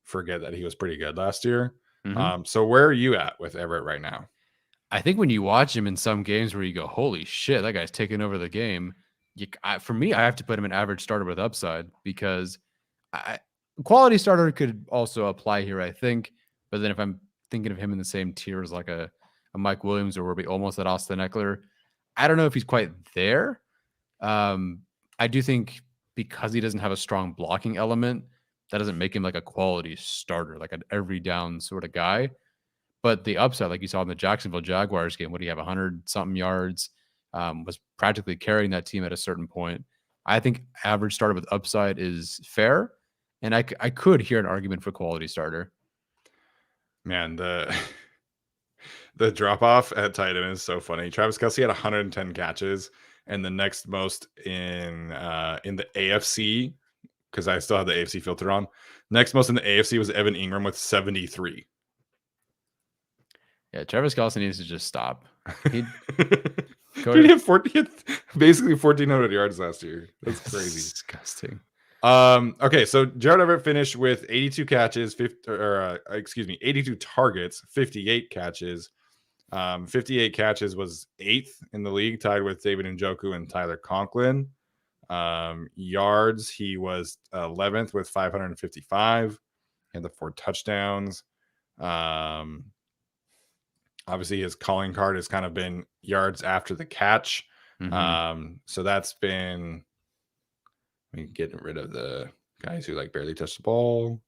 forget that he was pretty good last year. So where are you at with Everett right now? I think when you watch him in some games where you go, holy shit, that guy's taking over the game. For me, I have to put him in average starter with upside because quality starter could also apply here, I think. But then if I'm thinking of him in the same tier as like a Mike Williams or we're almost at Austin Eckler, I don't know if he's quite there. I do think because he doesn't have a strong blocking element, that doesn't make him like a quality starter, like an every down sort of guy. But the upside, like you saw in the Jacksonville Jaguars game, what do you have, 100-something yards, was practically carrying that team at a certain point. I think average starter with upside is fair, and I could hear an argument for quality starter. Man, the drop off at tight end is so funny. Travis Kelce had 110 catches, and the next most in the AFC, because I still have the AFC filter on. Next most in the AFC was Evan Ingram with 73. Yeah, Travis Kelce needs to just stop. He had basically 1,400 yards last year. That's crazy. Disgusting. Okay, so Gerald Everett finished with 82 catches, 82 targets, 58 catches. 58 catches was 8th in the league, tied with David Njoku and Tyler Conklin. Yards, he was 11th with 555. He had the 4 touchdowns. Obviously, his calling card has kind of been yards after the catch. So that's been getting rid of the guys who like barely touch the ball.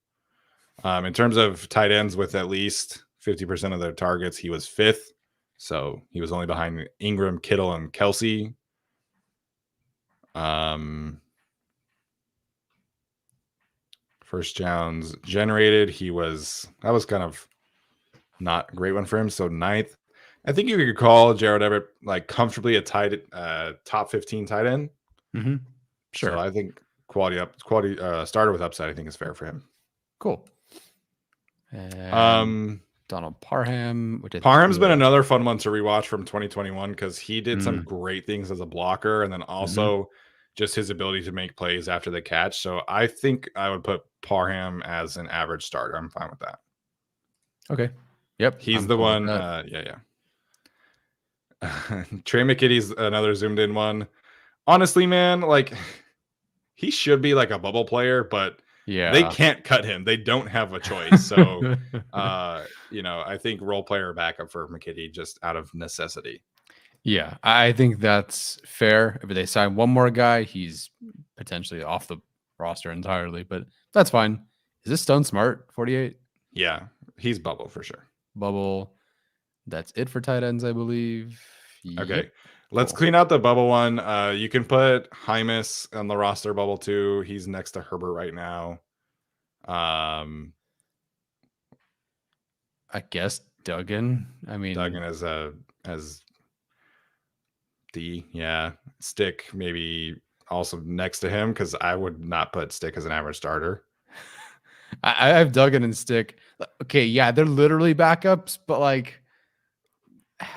In terms of tight ends with at least 50% of their targets, he was 5th. So he was only behind Ingram, Kittle, and Kelce. First downs generated, that was kind of not a great one for him. So 9th. I think you could call Gerald Everett like comfortably a top 15 tight end. Sure. So I think quality starter with upside, I think is fair for him. Cool. Donald Parham. Parham's been another fun one to rewatch from 2021 because he did some great things as a blocker, and then also just his ability to make plays after the catch. So I think I would put Parham as an average starter. I'm fine with that. Okay. Yep. He's the one. Yeah. Trey McKitty's another zoomed in one. Honestly, man, like he should be like a bubble player, but they can't cut him. They don't have a choice. So, I think role player backup for McKitty just out of necessity. Yeah, I think that's fair. If they sign one more guy, he's potentially off the roster entirely, but that's fine. Is this Stone Smart 48? Yeah, he's bubble for sure. Bubble. That's it for tight ends, I believe. Okay. Yep. Let's clean out the bubble one. You can put Hymus on the roster bubble too. He's next to Herbert right now. I guess Duggan. Duggan as D. Yeah. Stick maybe also next to him because I would not put Stick as an average starter. I have Duggan and Stick. Okay, yeah, they're literally backups, but like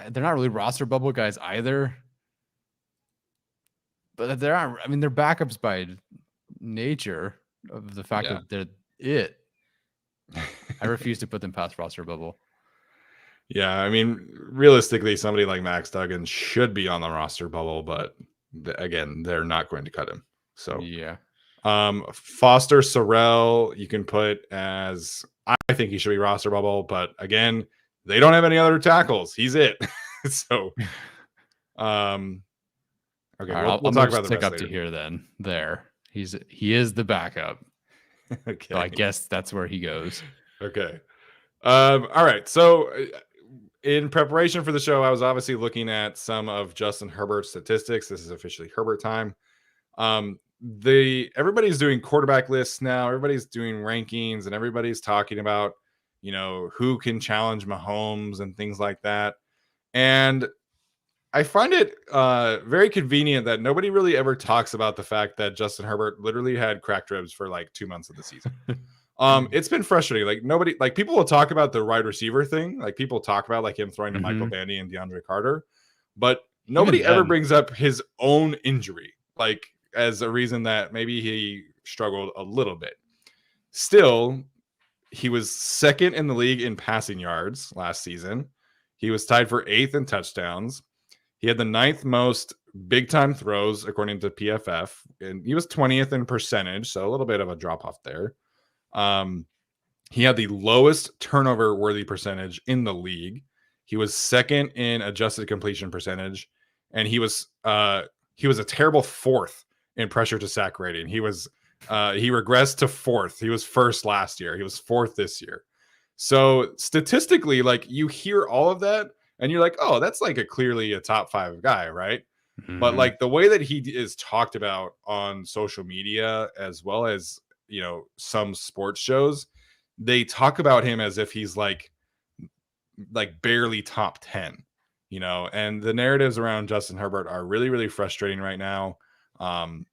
they're not really roster bubble guys either. But they're backups by nature of the fact that they're it. I refuse to put them past roster bubble. Yeah, realistically, somebody like Max Duggan should be on the roster bubble, but again, they're not going to cut him. So yeah. Foster Sorrell, you can put as I think he should be roster bubble, but again, they don't have any other tackles. He's it. So, okay, right, we'll talk about the stick rest up later. To here. Then he is the backup. Okay, so I guess that's where he goes. Okay. All right. So, in preparation for the show, I was obviously looking at some of Justin Herbert's statistics. This is officially Herbert time. Everybody's doing quarterback lists now. Everybody's doing rankings, and everybody's talking about who can challenge Mahomes and things like that. And I find it very convenient that nobody really ever talks about the fact that Justin Herbert literally had cracked ribs for like 2 months of the season. It's been frustrating. Like people will talk about the wide receiver thing. Like people talk about like him throwing to Michael Bandy and DeAndre Carter, but nobody ever brings up his own injury, like as a reason that maybe he struggled a little bit. Still, he was 2nd in the league in passing yards last season. He was tied for 8th in touchdowns. He had the 9th most big time throws according to PFF, and he was 20th in percentage, so a little bit of a drop off there. He had the lowest turnover worthy percentage in the league. He was 2nd in adjusted completion percentage, and he was a terrible 4th in pressure to sack rating. He regressed to 4th. He was 1st last year. He was 4th this year. So statistically, like you hear all of that and you're like, oh, that's like clearly a top 5 guy, right? But Mhm. like the way that he is talked about on social media, as well as, some sports shows, they talk about him as if he's like barely top 10, and the narratives around Justin Herbert are really, really frustrating right now,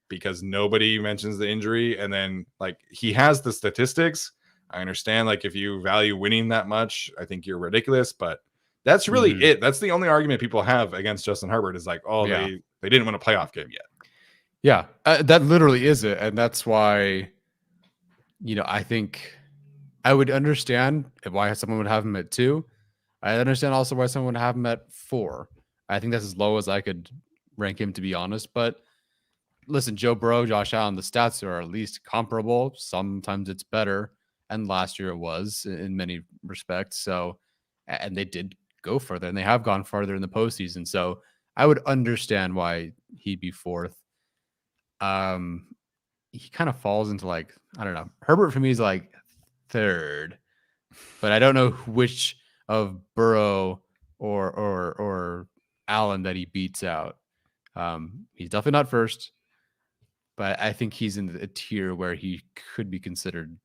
because nobody mentions the injury. And then like he has the statistics. I understand, like, if you value winning that much, I think you're ridiculous, but that's really Mhm. it. That's the only argument people have against Justin Herbert is like, oh, Yeah. they didn't win a playoff game yet. Yeah. That literally is it. And that's why, I think I would understand why someone would have him at 2. I understand also why someone would have him at 4. I think that's as low as I could rank him, to be honest. But listen, Joe Burrow, Josh Allen, the stats are at least comparable. Sometimes it's better. And last year it was in many respects. So, and they did go further and they have gone farther in the postseason. So I would understand why he'd be 4th. Um, he kind of falls into like, I don't know. Herbert for me is like 3rd, but I don't know which of Burrow or Allen that he beats out. He's definitely not 1st, but I think he's in a tier where he could be considered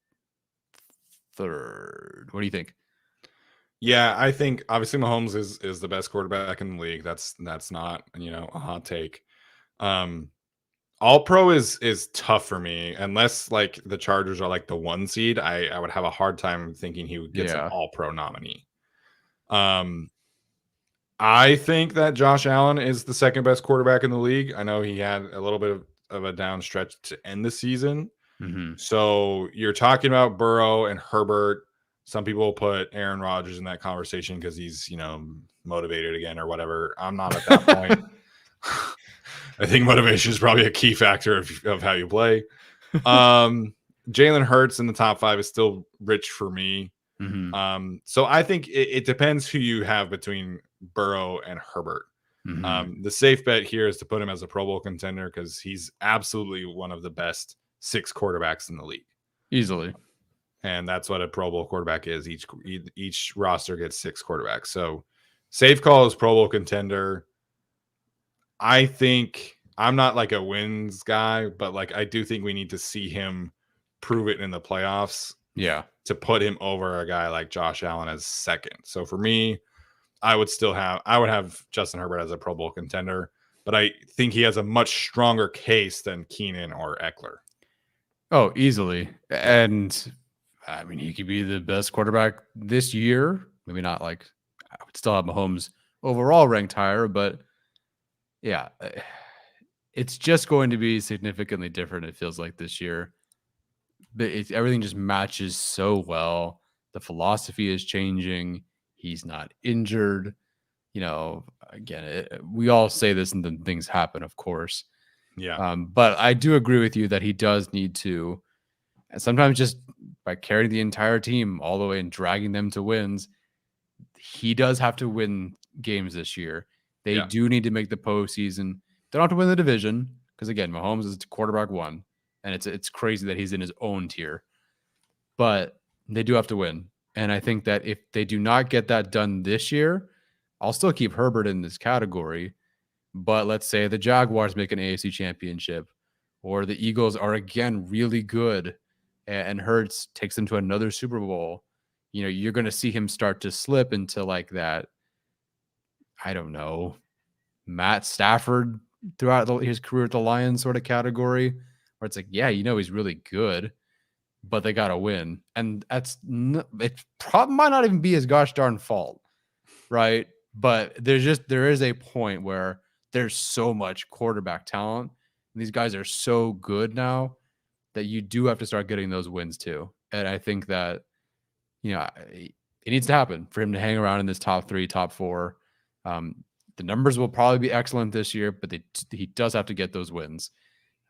3rd. What do you think? Yeah, I think obviously Mahomes is the best quarterback in the league. That's not, a hot take. Um, All pro is tough for me unless like the Chargers are like the 1 seed. I would have a hard time thinking he gets an Yeah. all pro nominee. Um, I think that Josh Allen is the second best quarterback in the league. I know he had a little bit of a down stretch to end the season. Mm-hmm. So you're talking about Burrow and Herbert. Some people put Aaron Rodgers in that conversation because he's, motivated again or whatever. I'm not at that point. I think motivation is probably a key factor of how you play. Jalen Hurts in the top 5 is still rich for me. Mm-hmm. So I think it depends who you have between Burrow and Herbert. Mm-hmm. The safe bet here is to put him as a Pro Bowl contender because he's absolutely one of the best 6 quarterbacks in the league. Easily. And that's what a Pro Bowl quarterback is. Each roster gets 6 quarterbacks. So safe call is Pro Bowl contender. I think I'm not like a wins guy, but like I do think we need to see him prove it in the playoffs Yeah. to put him over a guy like Josh Allen as second. So for me, I would have Justin Herbert as a Pro Bowl contender, but I think he has a much stronger case than Keenan or Eckler. Oh, easily. And I mean, he could be the best quarterback this year. Maybe not like I would still have Mahomes overall ranked higher, but yeah, it's just going to be significantly different. It feels like this year, but everything just matches so well. The philosophy is changing. He's not injured. Again, we all say this and then things happen, of course. Yeah. But I do agree with you that he does need to, and sometimes just by carrying the entire team all the way and dragging them to wins, he does have to win games this year. They do need to make the postseason. They don't have to win the division because again, Mahomes is quarterback 1, and it's crazy that he's in his own tier. But they do have to win, and I think that if they do not get that done this year, I'll still keep Herbert in this category. But let's say the Jaguars make an AFC championship, or the Eagles are again really good, and Hurts takes them to another Super Bowl. You're going to see him start to slip into like that. I don't know, Matt Stafford throughout his career at the Lions sort of category, where it's like, yeah, he's really good, but they got to win, and it probably might not even be his gosh darn fault, right? But there is a point where there's so much quarterback talent, and these guys are so good now that you do have to start getting those wins too. And I think that it needs to happen for him to hang around in this top 3, top 4. The numbers will probably be excellent this year, but he does have to get those wins.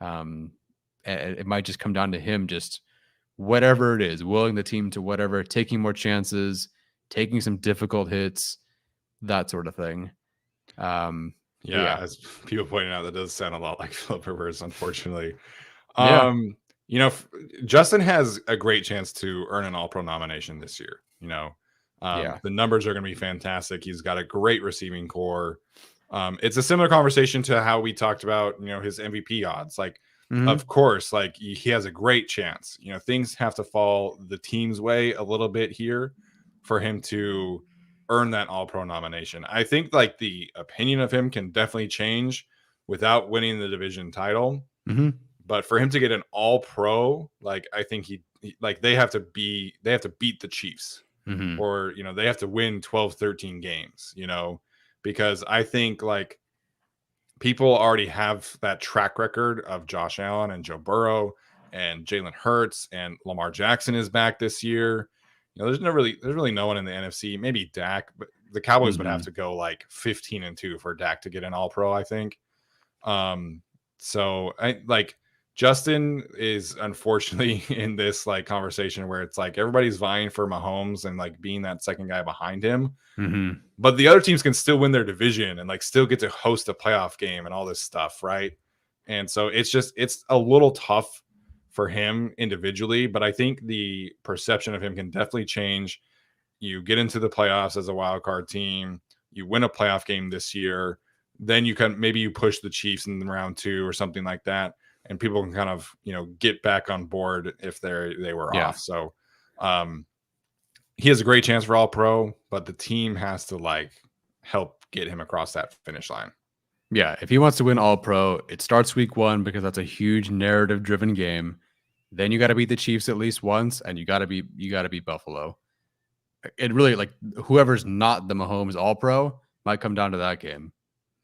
And it might just come down to him just whatever it is, willing the team to whatever, taking more chances, taking some difficult hits, that sort of thing. Yeah, as people pointed out, that does sound a lot like Philip Rivers, unfortunately. Yeah. Justin has a great chance to earn an All-Pro nomination this year. Yeah. The numbers are going to be fantastic. He's got a great receiving core. It's a similar conversation to how we talked about, his MVP odds. Like, Mhm. of course, like he has a great chance. Things have to fall the team's way a little bit here for him to earn that All Pro nomination. I think like the opinion of him can definitely change without winning the division title. Mhm. But for him to get an All Pro, like I think like they have to beat the Chiefs, Mhm. or they have to win 12, 13 games, because I think like people already have that track record of Josh Allen and Joe Burrow and Jalen Hurts, and Lamar Jackson is back this year. There's really no one in the NFC, maybe Dak, but the Cowboys would have Mhm. to go like 15-2 for Dak to get an All Pro, I think. Um, so I like Justin is unfortunately in this like conversation where it's like everybody's vying for Mahomes and like being that second guy behind him, Mhm. but the other teams can still win their division and like still get to host a playoff game and all this stuff, right? And so it's a little tough for him individually, but I think the perception of him can definitely change. You get into the playoffs as a wild card team, you win a playoff game this year, then maybe you push the Chiefs in round 2 or something like that, and people can kind of get back on board if they were Yeah. off. So um he has a great chance for All Pro, but the team has to like help get him across that finish line. Yeah, if he wants to win All Pro, it starts week 1 because that's a huge narrative driven game. Then you got to beat the Chiefs at least once, and you got to beat Buffalo. It really, like, whoever's not the Mahomes All Pro might come down to that game.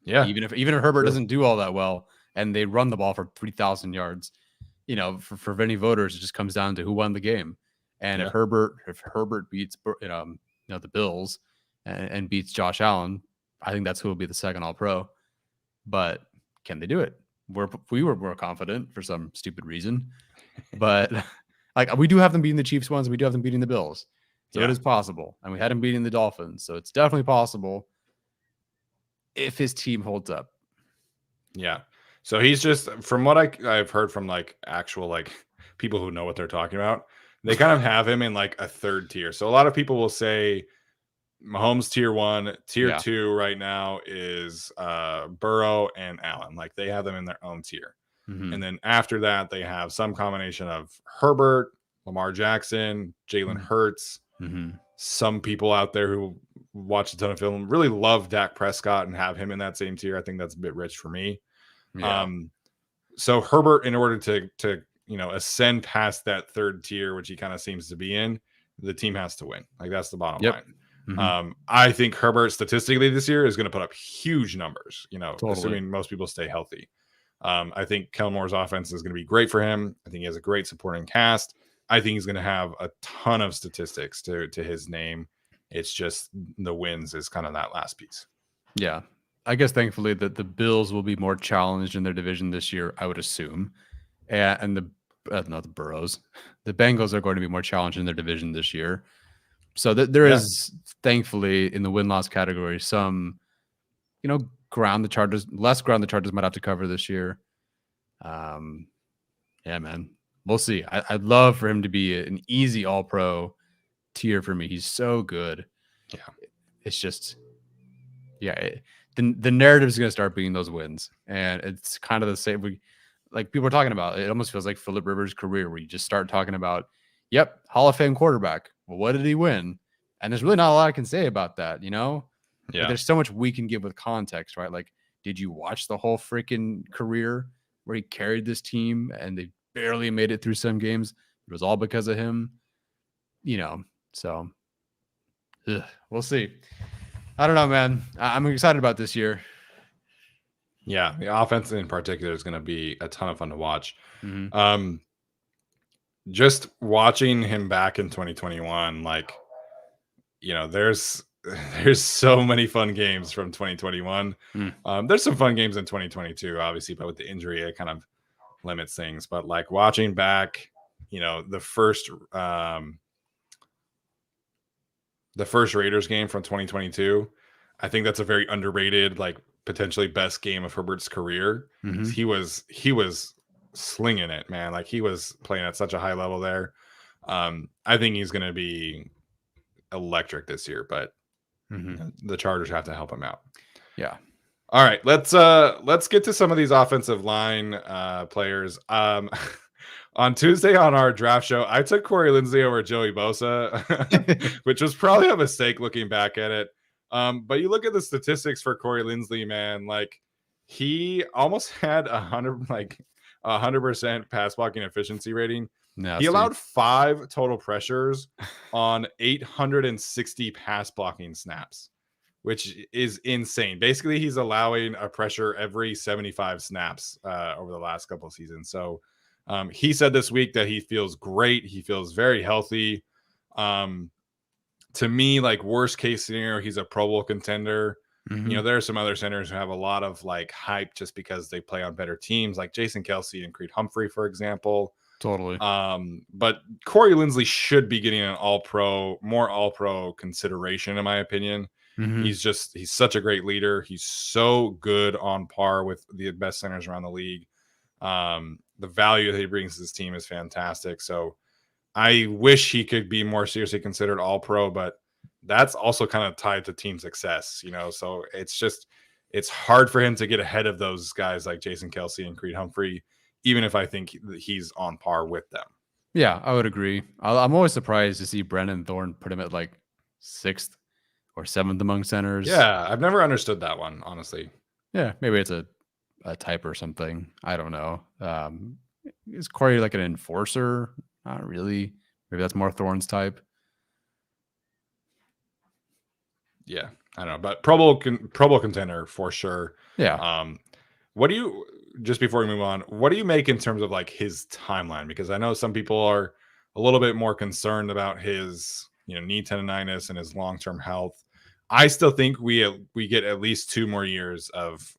Yeah, Even if Herbert true. doesn't do all that well and they run the ball for 3,000 yards, for many voters, it just comes down to who won the game. And Yeah, if Herbert beats the Bills and beats Josh Allen, I think that's who will be the second All Pro. But can they do it? We were more confident for some stupid reason, but like we do have them beating the Chiefs once, we do have them beating the Bills, so it yeah, is possible, and we had him beating the Dolphins, so it's definitely possible if his team holds up. yeah. So he's just, from what I've heard from like actual like people who know what they're talking about, they kind of have him in like a third tier. So a lot of people will say Mahomes tier 1, tier Yeah. 2 right now is Burrow and Allen. Like they have them in their own tier. Mm-hmm. And then after that, they have some combination of Herbert, Lamar Jackson, Jalen Hurts. Mm-hmm. Some people out there who watch a ton of film really love Dak Prescott and have him in that same tier. I think that's a bit rich for me. Yeah. So Herbert, in order to ascend past that third tier, which he kind of seems to be in, the team has to win. Like that's the bottom Yep. line. Mm-hmm. I think Herbert statistically this year is going to put up huge numbers, Totally. assuming most people stay healthy. I think Kelmore's offense is going to be great for him. I think he has a great supporting cast. I think he's going to have a ton of statistics to his name. It's just the wins is kind of that last piece. Yeah. I guess thankfully that the Bills will be more challenged in their division this year, I would assume. And the not the Burrows. The Bengals are going to be more challenged in their division this year. So there is thankfully in the win-loss category some, less ground the Chargers might have to cover this year. Yeah, man. We'll see. I'd love for him to be an easy All-Pro tier for me. He's so good. Yeah. It's just, the narrative is going to start being those wins, and it's kind of the same. Like people are talking about, it almost feels like Phillip Rivers' career, where you just start talking about, yep, Hall of Fame quarterback. Well, what did he win? And there's really not a lot I can say about that, Like, Yeah. there's so much we can give with context, right? Like, did you watch the whole freaking career where he carried this team and they barely made it through some games? It was all because of him, So we'll see. I don't know, man. I'm excited about this year. Yeah, the offense in particular is going to be a ton of fun to watch. Mm-hmm. Just watching him back in 2021, like, there's so many fun games from 2021. There's some fun games in 2022, obviously, but with the injury, it kind of limits things. But like watching back, the first Raiders game from 2022, I think that's a very underrated, like potentially best game of Herbert's career. Mm-hmm. He was slinging it, man. Like he was playing at such a high level there. I think he's going to be electric this year, but the Chargers have to help him out. Yeah. All right, let's get to some of these offensive line players. On Tuesday on our draft show, I took Corey Linsley over Joey Bosa, which was probably a mistake looking back at it. But you look at the statistics for Corey Linsley, man, like he almost had 100% pass blocking efficiency rating. Nasty. He allowed 5 total pressures on 860 pass blocking snaps, which is insane. Basically, he's allowing a pressure every 75 snaps over the last couple of seasons. So he said this week that he feels great. He feels very healthy. To me, like worst case scenario, he's a Pro Bowl contender. Mm-hmm. You know, there are some other centers who have a lot of like hype just because they play on better teams, like Jason Kelsey and Creed Humphrey, for example. Totally. But Corey Linsley should be getting an more all pro consideration, in my opinion. Mm-hmm. He's such a great leader. He's so good on par with the best centers around the league. The value that he brings to this team is fantastic. So I wish he could be more seriously considered all pro, but that's also kind of tied to team success, you know? So it's hard for him to get ahead of those guys like Jason Kelsey and Creed Humphrey, even if I think he's on par with them. Yeah, I would agree. I'm always surprised to see Brendan Thorne put him at like 6th or 7th among centers. Yeah, I've never understood that one, honestly. Yeah, maybe it's a type or something. I don't know. Is Corey like an enforcer? Not really. Maybe that's more Thorne's type. Yeah, I don't know, but Pro Bowl contender for sure. Yeah. What do you, just before we move on, what do you make in terms of like his timeline? Because I know some people are a little bit more concerned about his, knee tendonitis and his long-term health. I still think we get at least 2 more years of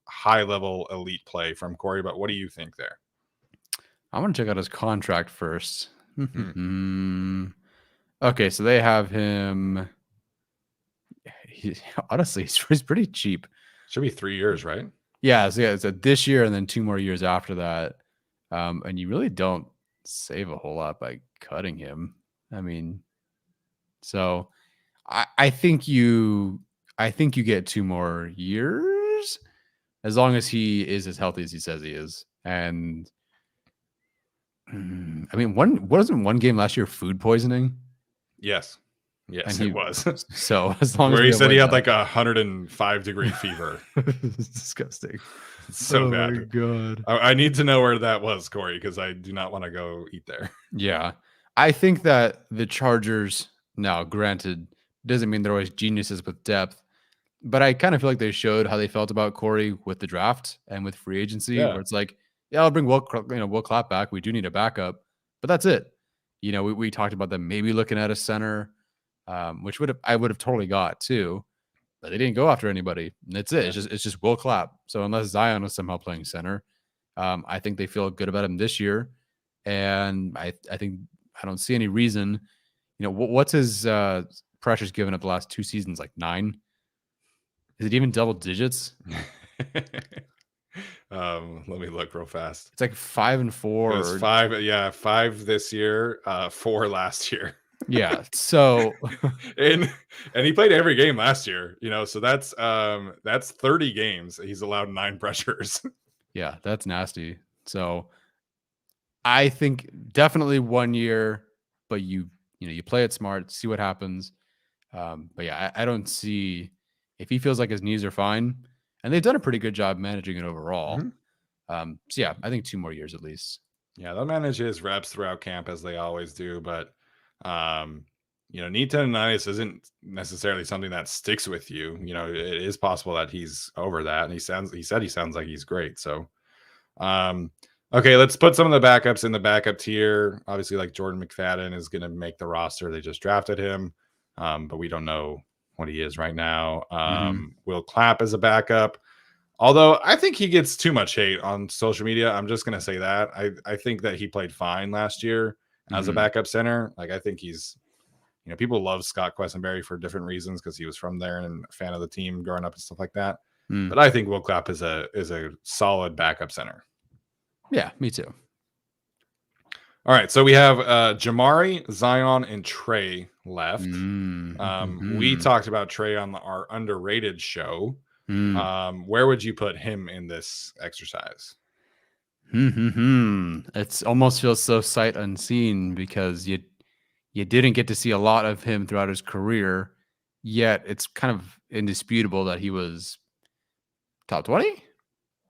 high-level elite play from Corey. But what do you think there? I want to check out his contract first. Okay, so they have him. Honestly, he's pretty cheap. Should be 3 years, right? Yeah, so it's this year and then 2 more years after that. And you really don't save a whole lot by cutting him. I mean, so I think you get 2 more years as long as he is as healthy as he says he is. And I mean, wasn't one game last year food poisoning? Yes, And it was. So as long where as he said he had like 105-degree fever. It's disgusting. It's so bad. Oh my god! I need to know where that was, Corey, because I do not want to go eat there. Yeah, I think that the Chargers. Now, granted, doesn't mean they're always geniuses with depth, but I kind of feel like they showed how they felt about Corey with the draft and with free agency, where it's like, yeah, I'll bring Will Clapp back. We do need a backup, but that's it. We talked about them maybe looking at a center, which I would have totally got too, but they didn't go after anybody. And that's it. Yeah. It's just Will Clapp. So unless Zion was somehow playing center, I think they feel good about him this year, and I think I don't see any reason. What's his pressures given up the last 2 seasons? Like 9? Is it even double digits? Let me look real fast. It's like 5 and 4. It's 5. Yeah, 5 this year, 4 last year. Yeah. So and he played every game last year. So that's 30 games. He's allowed 9 pressures. Yeah, that's nasty. So I think definitely 1 year, but you play it smart, see what happens. But yeah, I don't see if he feels like his knees are fine, and they've done a pretty good job managing it overall. Mm-hmm. So yeah, I think 2 more years at least. Yeah, they'll manage his reps throughout camp as they always do, but knee tendonitis isn't necessarily something that sticks with you. It is possible that he's over that, and he said he sounds like he's great. So, okay, let's put some of the backups in the backup tier. Obviously, like Jordan McFadden is going to make the roster. They just drafted him, but we don't know what he is right now. Will Clapp is a backup, although I think he gets too much hate on social media. I'm just going to say that. I think that he played fine last year as a backup center. Like, I think he's, people love Scott Quessenberry for different reasons because he was from there and a fan of the team growing up and stuff like that. But I think Will Clapp is a solid backup center. Yeah, me too. All right, so we have Jamari, Zion, and Trey left. We talked about Trey on our underrated show. Mm. Where would you put him in this exercise? It's almost feels so sight unseen because you didn't get to see a lot of him throughout his career, yet it's kind of indisputable that he was top 20,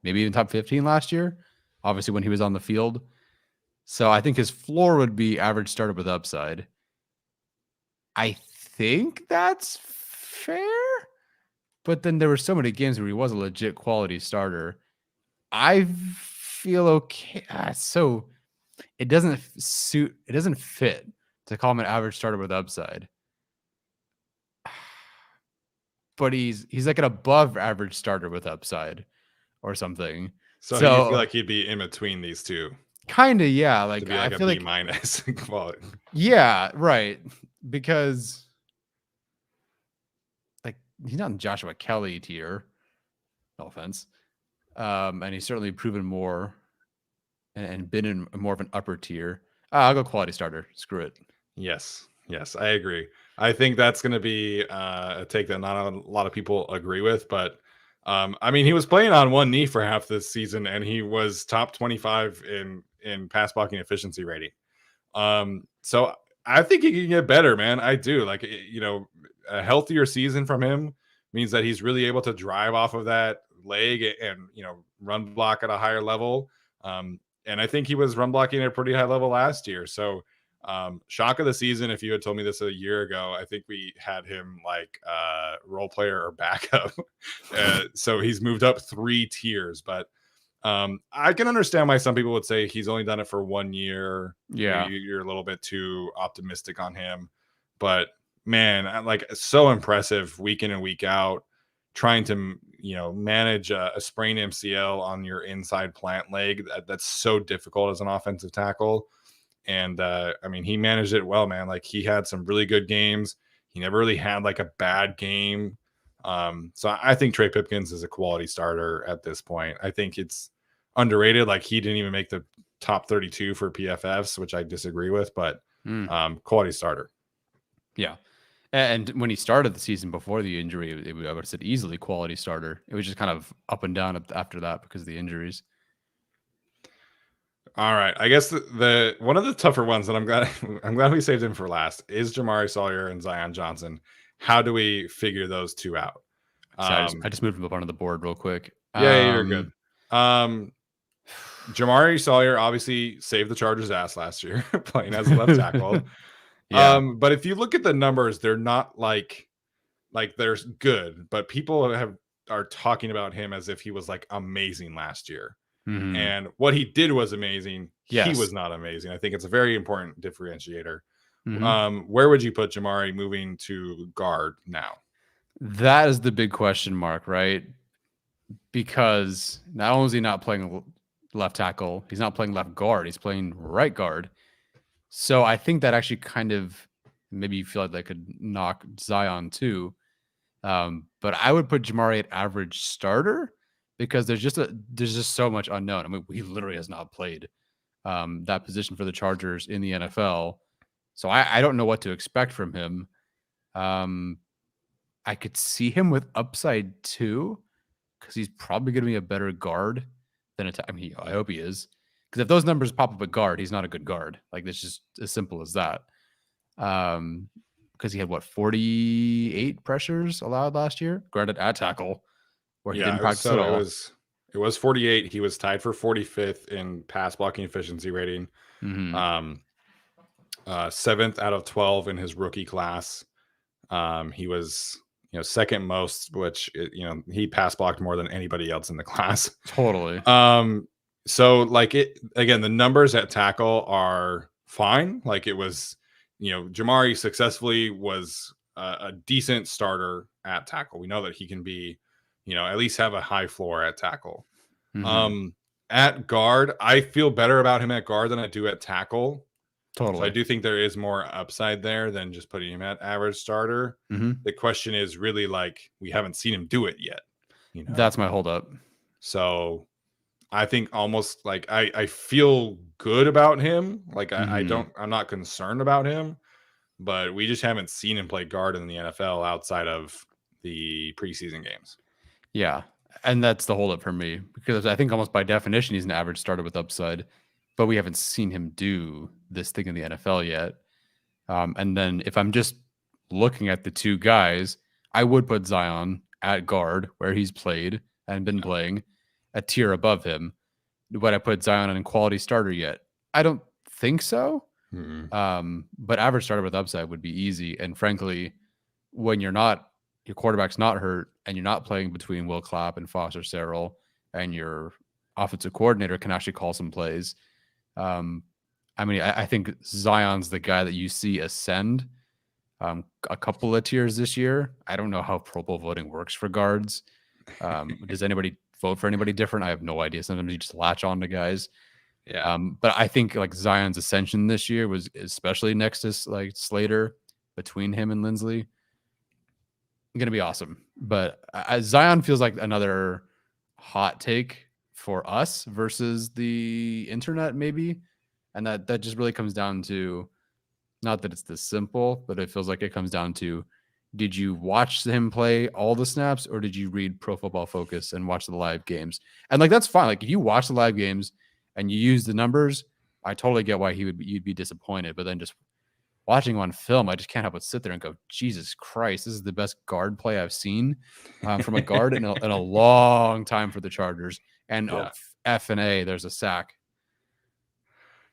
maybe even top 15 last year, obviously when he was on the field. So I think his floor would be average starter with upside. I think that's fair, but then there were so many games where he was a legit quality starter. I feel okay. So it doesn't fit to call him an average starter with upside. But he's like an above average starter with upside or something. So you feel So like he'd be in between these two kind of, yeah. to Like be I like a feel B like, minus quality. yeah, right. Because like he's not in Joshua Kelly tier. No offense. And he's certainly proven more and been in more of an upper tier. I'll go quality starter. Screw it. Yes, yes, I agree. I think that's going to be a take that not a lot of people agree with, but I mean, he was playing on one knee for half this season, and he was top 25 in pass blocking efficiency rating. So I think he can get better, man. I do. Like, a healthier season from him means that he's really able to drive off of that leg and run block at a higher level. And I think he was run blocking at a pretty high level last year. So shock of the season, if you had told me this a year ago, I think we had him like role player or backup. So he's moved up 3 tiers, but I can understand why some people would say he's only done it for 1 year. Yeah. Maybe you're a little bit too optimistic on him, but man, like so impressive week in and week out, trying to manage a sprained MCL on your inside plant leg. That's so difficult as an offensive tackle. And I mean, he managed it well, man. Like he had some really good games. He never really had like a bad game. So I think Trey Pipkins is a quality starter at this point. I think it's underrated. Like he didn't even make the top 32 for PFFs, which I disagree with, but quality starter. Yeah. And when he started the season before the injury, I would have said easily quality starter. It was just kind of up and down after that because of the injuries. All right. I guess the one of the tougher ones that I'm glad we saved him for last is Jamari Sawyer and Zion Johnson. How do we figure those two out? So I just moved him up onto the board real quick. Yeah, you're good. Jamari Sawyer obviously saved the Chargers' ass last year playing as a left tackle. Yeah. But if you look at the numbers, they're not like they're good, but people are talking about him as if he was like amazing last year. Mm-hmm. And what he did was amazing. Yes. He was not amazing. I think it's a very important differentiator. Mm-hmm. Where would you put Jamari moving to guard now? That is the big question mark, right? Because not only is he not playing left tackle, he's not playing left guard, he's playing right guard. So I think that actually kind of maybe you feel like that could knock Zion too. But I would put Jamari at average starter because there's just so much unknown. I mean, he literally has not played that position for the Chargers in the NFL. So I don't know what to expect from him. I could see him with upside too, because he's probably going to be a better guard than I mean, I hope he is. Because if those numbers pop up at guard, he's not a good guard. Like it's just as simple as that. Because he had 48 pressures allowed last year, granted at tackle, where he didn't practice at all. It was 48. He was tied for 45th in pass blocking efficiency rating. Mm-hmm. 7th out of 12 in his rookie class. He was second most, which he pass blocked more than anybody else in the class. Totally. So like it again, the numbers at tackle are fine. Like it was, Jamari successfully was a decent starter at tackle. We know that he can be, at least have a high floor at tackle. Mm-hmm. At guard, I feel better about him at guard than I do at tackle. Totally. So I do think there is more upside there than just putting him at average starter. Mm-hmm. The question is really like we haven't seen him do it yet. That's my holdup. So I think almost like I feel good about him. Like I'm not concerned about him, but we just haven't seen him play guard in the NFL outside of the preseason games. Yeah. And that's the holdup for me because I think almost by definition, he's an average starter with upside, but we haven't seen him do this thing in the NFL yet. And then if I'm just looking at the two guys, I would put Zion at guard where he's played and been playing a tier above him. Would I put Zion in quality starter yet? I don't think so. But average starter with upside would be easy. And frankly, when your quarterback's not hurt and you're not playing between Will Clapp and Foster Sarrell and your offensive coordinator can actually call some plays. I mean, I think Zion's the guy that you see ascend a couple of tiers this year. I don't know how Pro Bowl voting works for guards. Does anybody vote for anybody different? I have no idea. Sometimes you just latch on to guys. Yeah. But I think like Zion's ascension this year was especially next to like Slater, between him and Lindsley, going to be awesome. But Zion feels like another hot take for us versus the internet, maybe. And that just really comes down to, not that it's this simple, but it feels like it comes down to, did you watch him play all the snaps or did you read Pro Football Focus and watch the live games? And like, that's fine. Like if you watch the live games and you use the numbers, I totally get why you'd be disappointed. But then just watching on film, I just can't help but sit there and go, Jesus Christ, this is the best guard play I've seen from a guard in a long time for the Chargers. And F and A, there's a sack.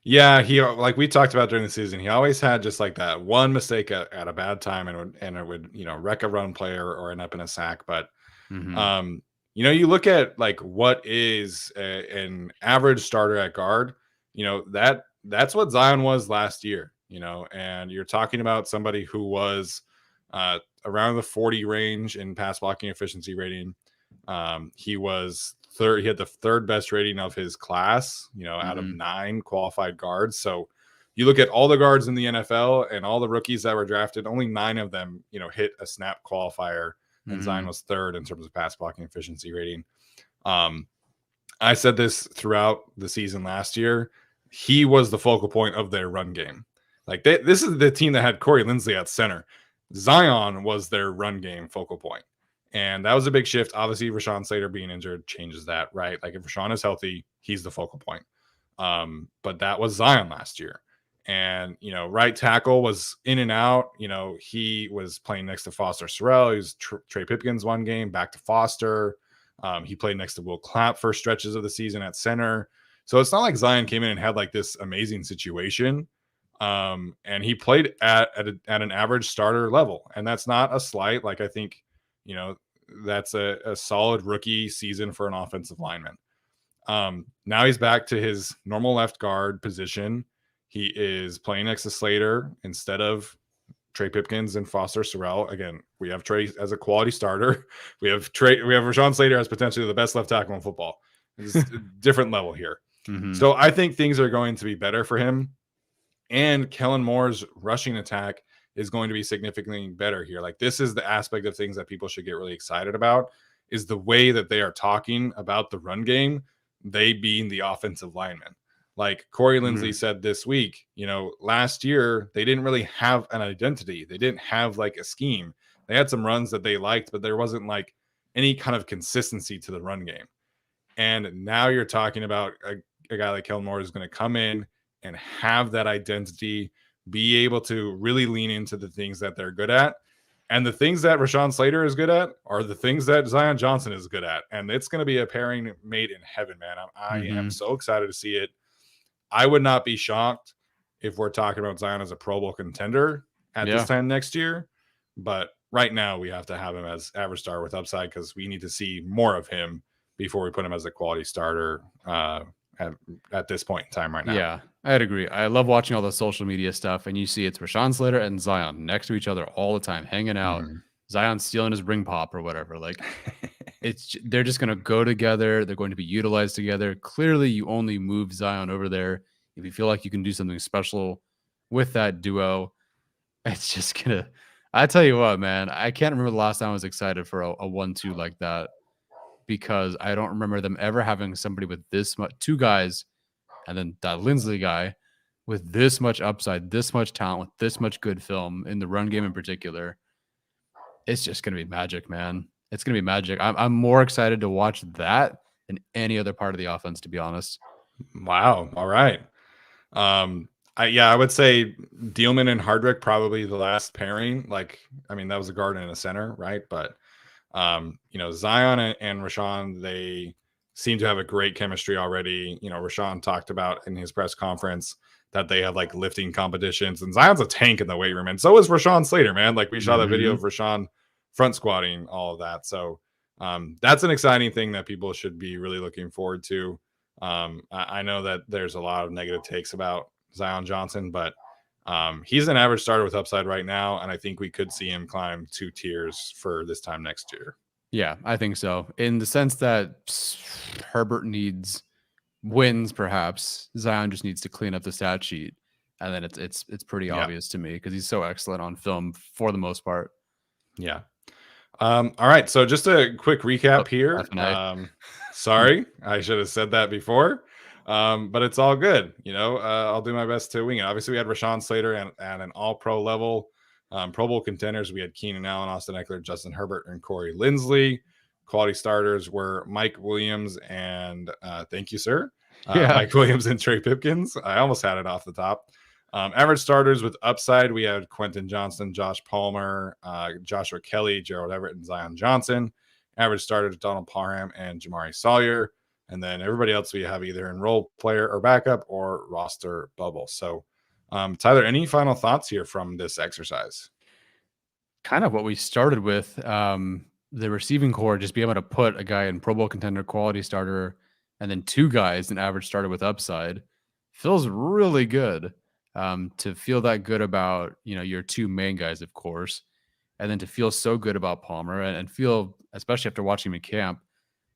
Yeah, he, like we talked about during the season, he always had just like that one mistake at a bad time and it would wreck a run play or end up in a sack. But you look at like what is an average starter at guard, that's what Zion was last year, and you're talking about somebody who was around the 40 range in pass blocking efficiency rating. He was third. He had the third best rating of his class, out of 9 qualified guards. So you look at all the guards in the NFL and all the rookies that were drafted, only 9 of them, hit a snap qualifier, and Zion was third in terms of pass blocking efficiency rating. I said this throughout the season last year. He was the focal point of their run game. Like this is the team that had Corey Linsley at center. Zion was their run game focal point. And that was a big shift. Obviously, Rashawn Slater being injured changes that, right? Like if Rashawn is healthy, he's the focal point. But that was Zion last year. And, right tackle was in and out. He was playing next to Foster Sarrell. He was Trey Pipkins one game, back to Foster. He played next to Will Clapp for stretches of the season at center. So it's not like Zion came in and had like this amazing situation. And he played at an average starter level. And that's not a slight. Like I think, that's a solid rookie season for an offensive lineman. Now he's back to his normal left guard position. He is playing next to Slater instead of Trey Pipkins and Foster Sarrell. Again, we have Trey as a quality starter. We have Rashawn Slater as potentially the best left tackle in football. It's a different level here. So I think things are going to be better for him. And Kellen Moore's rushing attack is going to be significantly better here. Like this is the aspect of things that people should get really excited about, is the way that they are talking about the run game, they being the offensive linemen. Like Corey Linsley said this week, last year, they didn't really have an identity. They didn't have like a scheme. They had some runs that they liked, but there wasn't like any kind of consistency to the run game. And now you're talking about a guy like Kellen Moore is going to come in and have that identity, be able to really lean into the things that they're good at. And the things that Rashawn Slater is good at are the things that Zion Johnson is good at. And it's going to be a pairing made in heaven, man. I am so excited to see it. I would not be shocked if we're talking about Zion as a Pro Bowl contender at this time next year. But right now we have to have him as average star with upside because we need to see more of him before we put him as a quality starter at this point in time right now. Yeah, I'd agree. I love watching all the social media stuff, and you see it's Rashawn Slater and Zion next to each other all the time, hanging out. Zion stealing his ring pop or whatever. Like they're just going to go together. They're going to be utilized together. Clearly, you only move Zion over there if you feel like you can do something special with that duo. It's just gonna. I tell you what, man. I can't remember the last time I was excited for a 1-2 like that, because I don't remember them ever having somebody with this much, 2 guys, and then that Linsley guy with this much upside, this much talent, with this much good film in the run game in particular. It's just going to be magic, man. It's going to be magic. I'm more excited to watch that than any other part of the offense, to be honest. Wow. All right. I would say Dealman and Hardwick probably the last pairing. Like, I mean, that was a guard and a center, right? But Zion and Rashawn, they seem to have a great chemistry already. Rashawn talked about in his press conference that they have like lifting competitions, and Zion's a tank in the weight room, and so is Rashawn Slater, man. Like we saw that video of Rashawn front squatting, all of that. So that's an exciting thing that people should be really looking forward to. I know that there's a lot of negative takes about Zion Johnson, but he's an average starter with upside right now, and I think we could see him climb 2 tiers for this time next year. Yeah, I think so. In the sense that Herbert needs wins, perhaps Zion just needs to clean up the stat sheet, and then it's pretty obvious to me because he's so excellent on film for the most part. Yeah. All right. So just a quick recap here. Sorry, I should have said that before. But it's all good. I'll do my best to wing it. Obviously, we had Rashawn Slater at an all-pro level. Pro Bowl contenders, we had Keenan Allen, Austin Eckler, Justin Herbert, and Corey Linsley. Quality starters were Mike Williams and thank you, sir. Mike Williams and Trey Pipkins. I almost had it off the top. Average starters with upside, we had Quentin Johnston, Josh Palmer, Joshua Kelly, Gerald Everett, and Zion Johnson. Average starters, Donald Parham and Jamari Sawyer. And then everybody else we have either in role player or backup or roster bubble. So, Tyler, any final thoughts here from this exercise? Kind of what we started with. The receiving core, just be able to put a guy in Pro Bowl contender quality starter and then 2 guys in average starter with upside feels really good. To feel that good about, your 2 main guys, of course, and then to feel so good about Palmer and feel, especially after watching him in camp,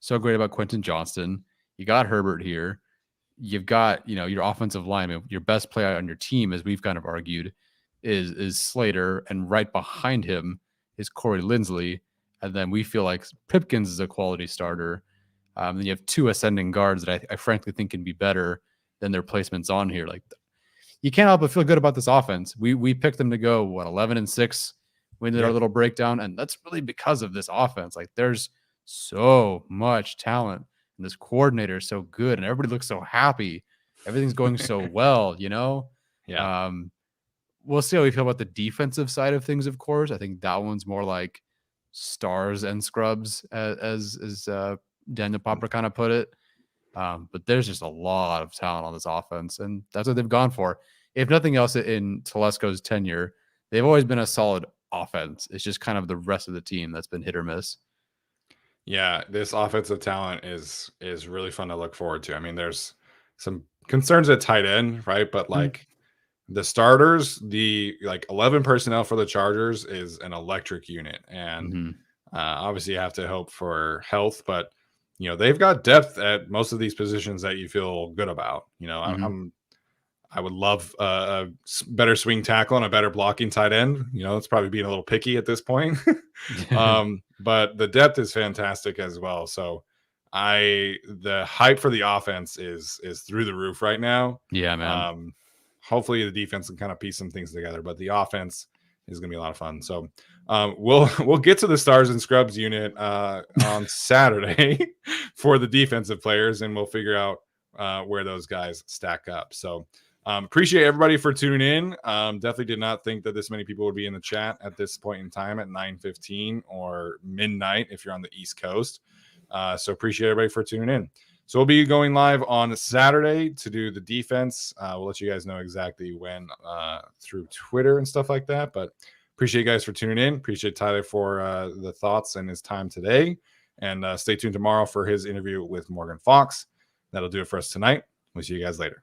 so great about Quentin Johnston. You got Herbert here. You've got, your offensive line. I mean, your best player on your team, as we've kind of argued, is Slater, and right behind him is Corey Linsley. And then we feel like Pipkins is a quality starter. Then you have 2 ascending guards that I frankly think can be better than their placements on here. Like, you can't help but feel good about this offense. We picked them to go 11-6. We did our little breakdown, and that's really because of this offense. Like, there's so much talent, and this coordinator is so good, and everybody looks so happy. Everything's going so well, Yeah. We'll see how we feel about the defensive side of things. Of course, I think that one's more like stars and scrubs, as Daniel Popper kind of put it. But there's just a lot of talent on this offense, and that's what they've gone for. If nothing else, in Telesco's tenure, they've always been a solid offense. It's just kind of the rest of the team that's been hit or miss. Yeah, this offensive talent is really fun to look forward to. I mean, there's some concerns at tight end, right? But like the starters, the 11 personnel for the Chargers is an electric unit, and obviously you have to hope for health, but they've got depth at most of these positions that you feel good about. I would love a better swing tackle and a better blocking tight end. It's probably being a little picky at this point. But the depth is fantastic as well. So the hype for the offense is through the roof right now. Yeah, man. Hopefully the defense can kind of piece some things together, but the offense is going to be a lot of fun. So we'll get to the stars and scrubs unit on Saturday for the defensive players, and we'll figure out where those guys stack up. So appreciate everybody for tuning in. Definitely did not think that this many people would be in the chat at this point in time at 9:15 or midnight if you're on the East Coast. So appreciate everybody for tuning in. So we'll be going live on Saturday to do the defense. We'll let you guys know exactly when through Twitter and stuff like that. But appreciate you guys for tuning in. Appreciate Tyler for the thoughts and his time today. And stay tuned tomorrow for his interview with Morgan Fox. That'll do it for us tonight. We'll see you guys later.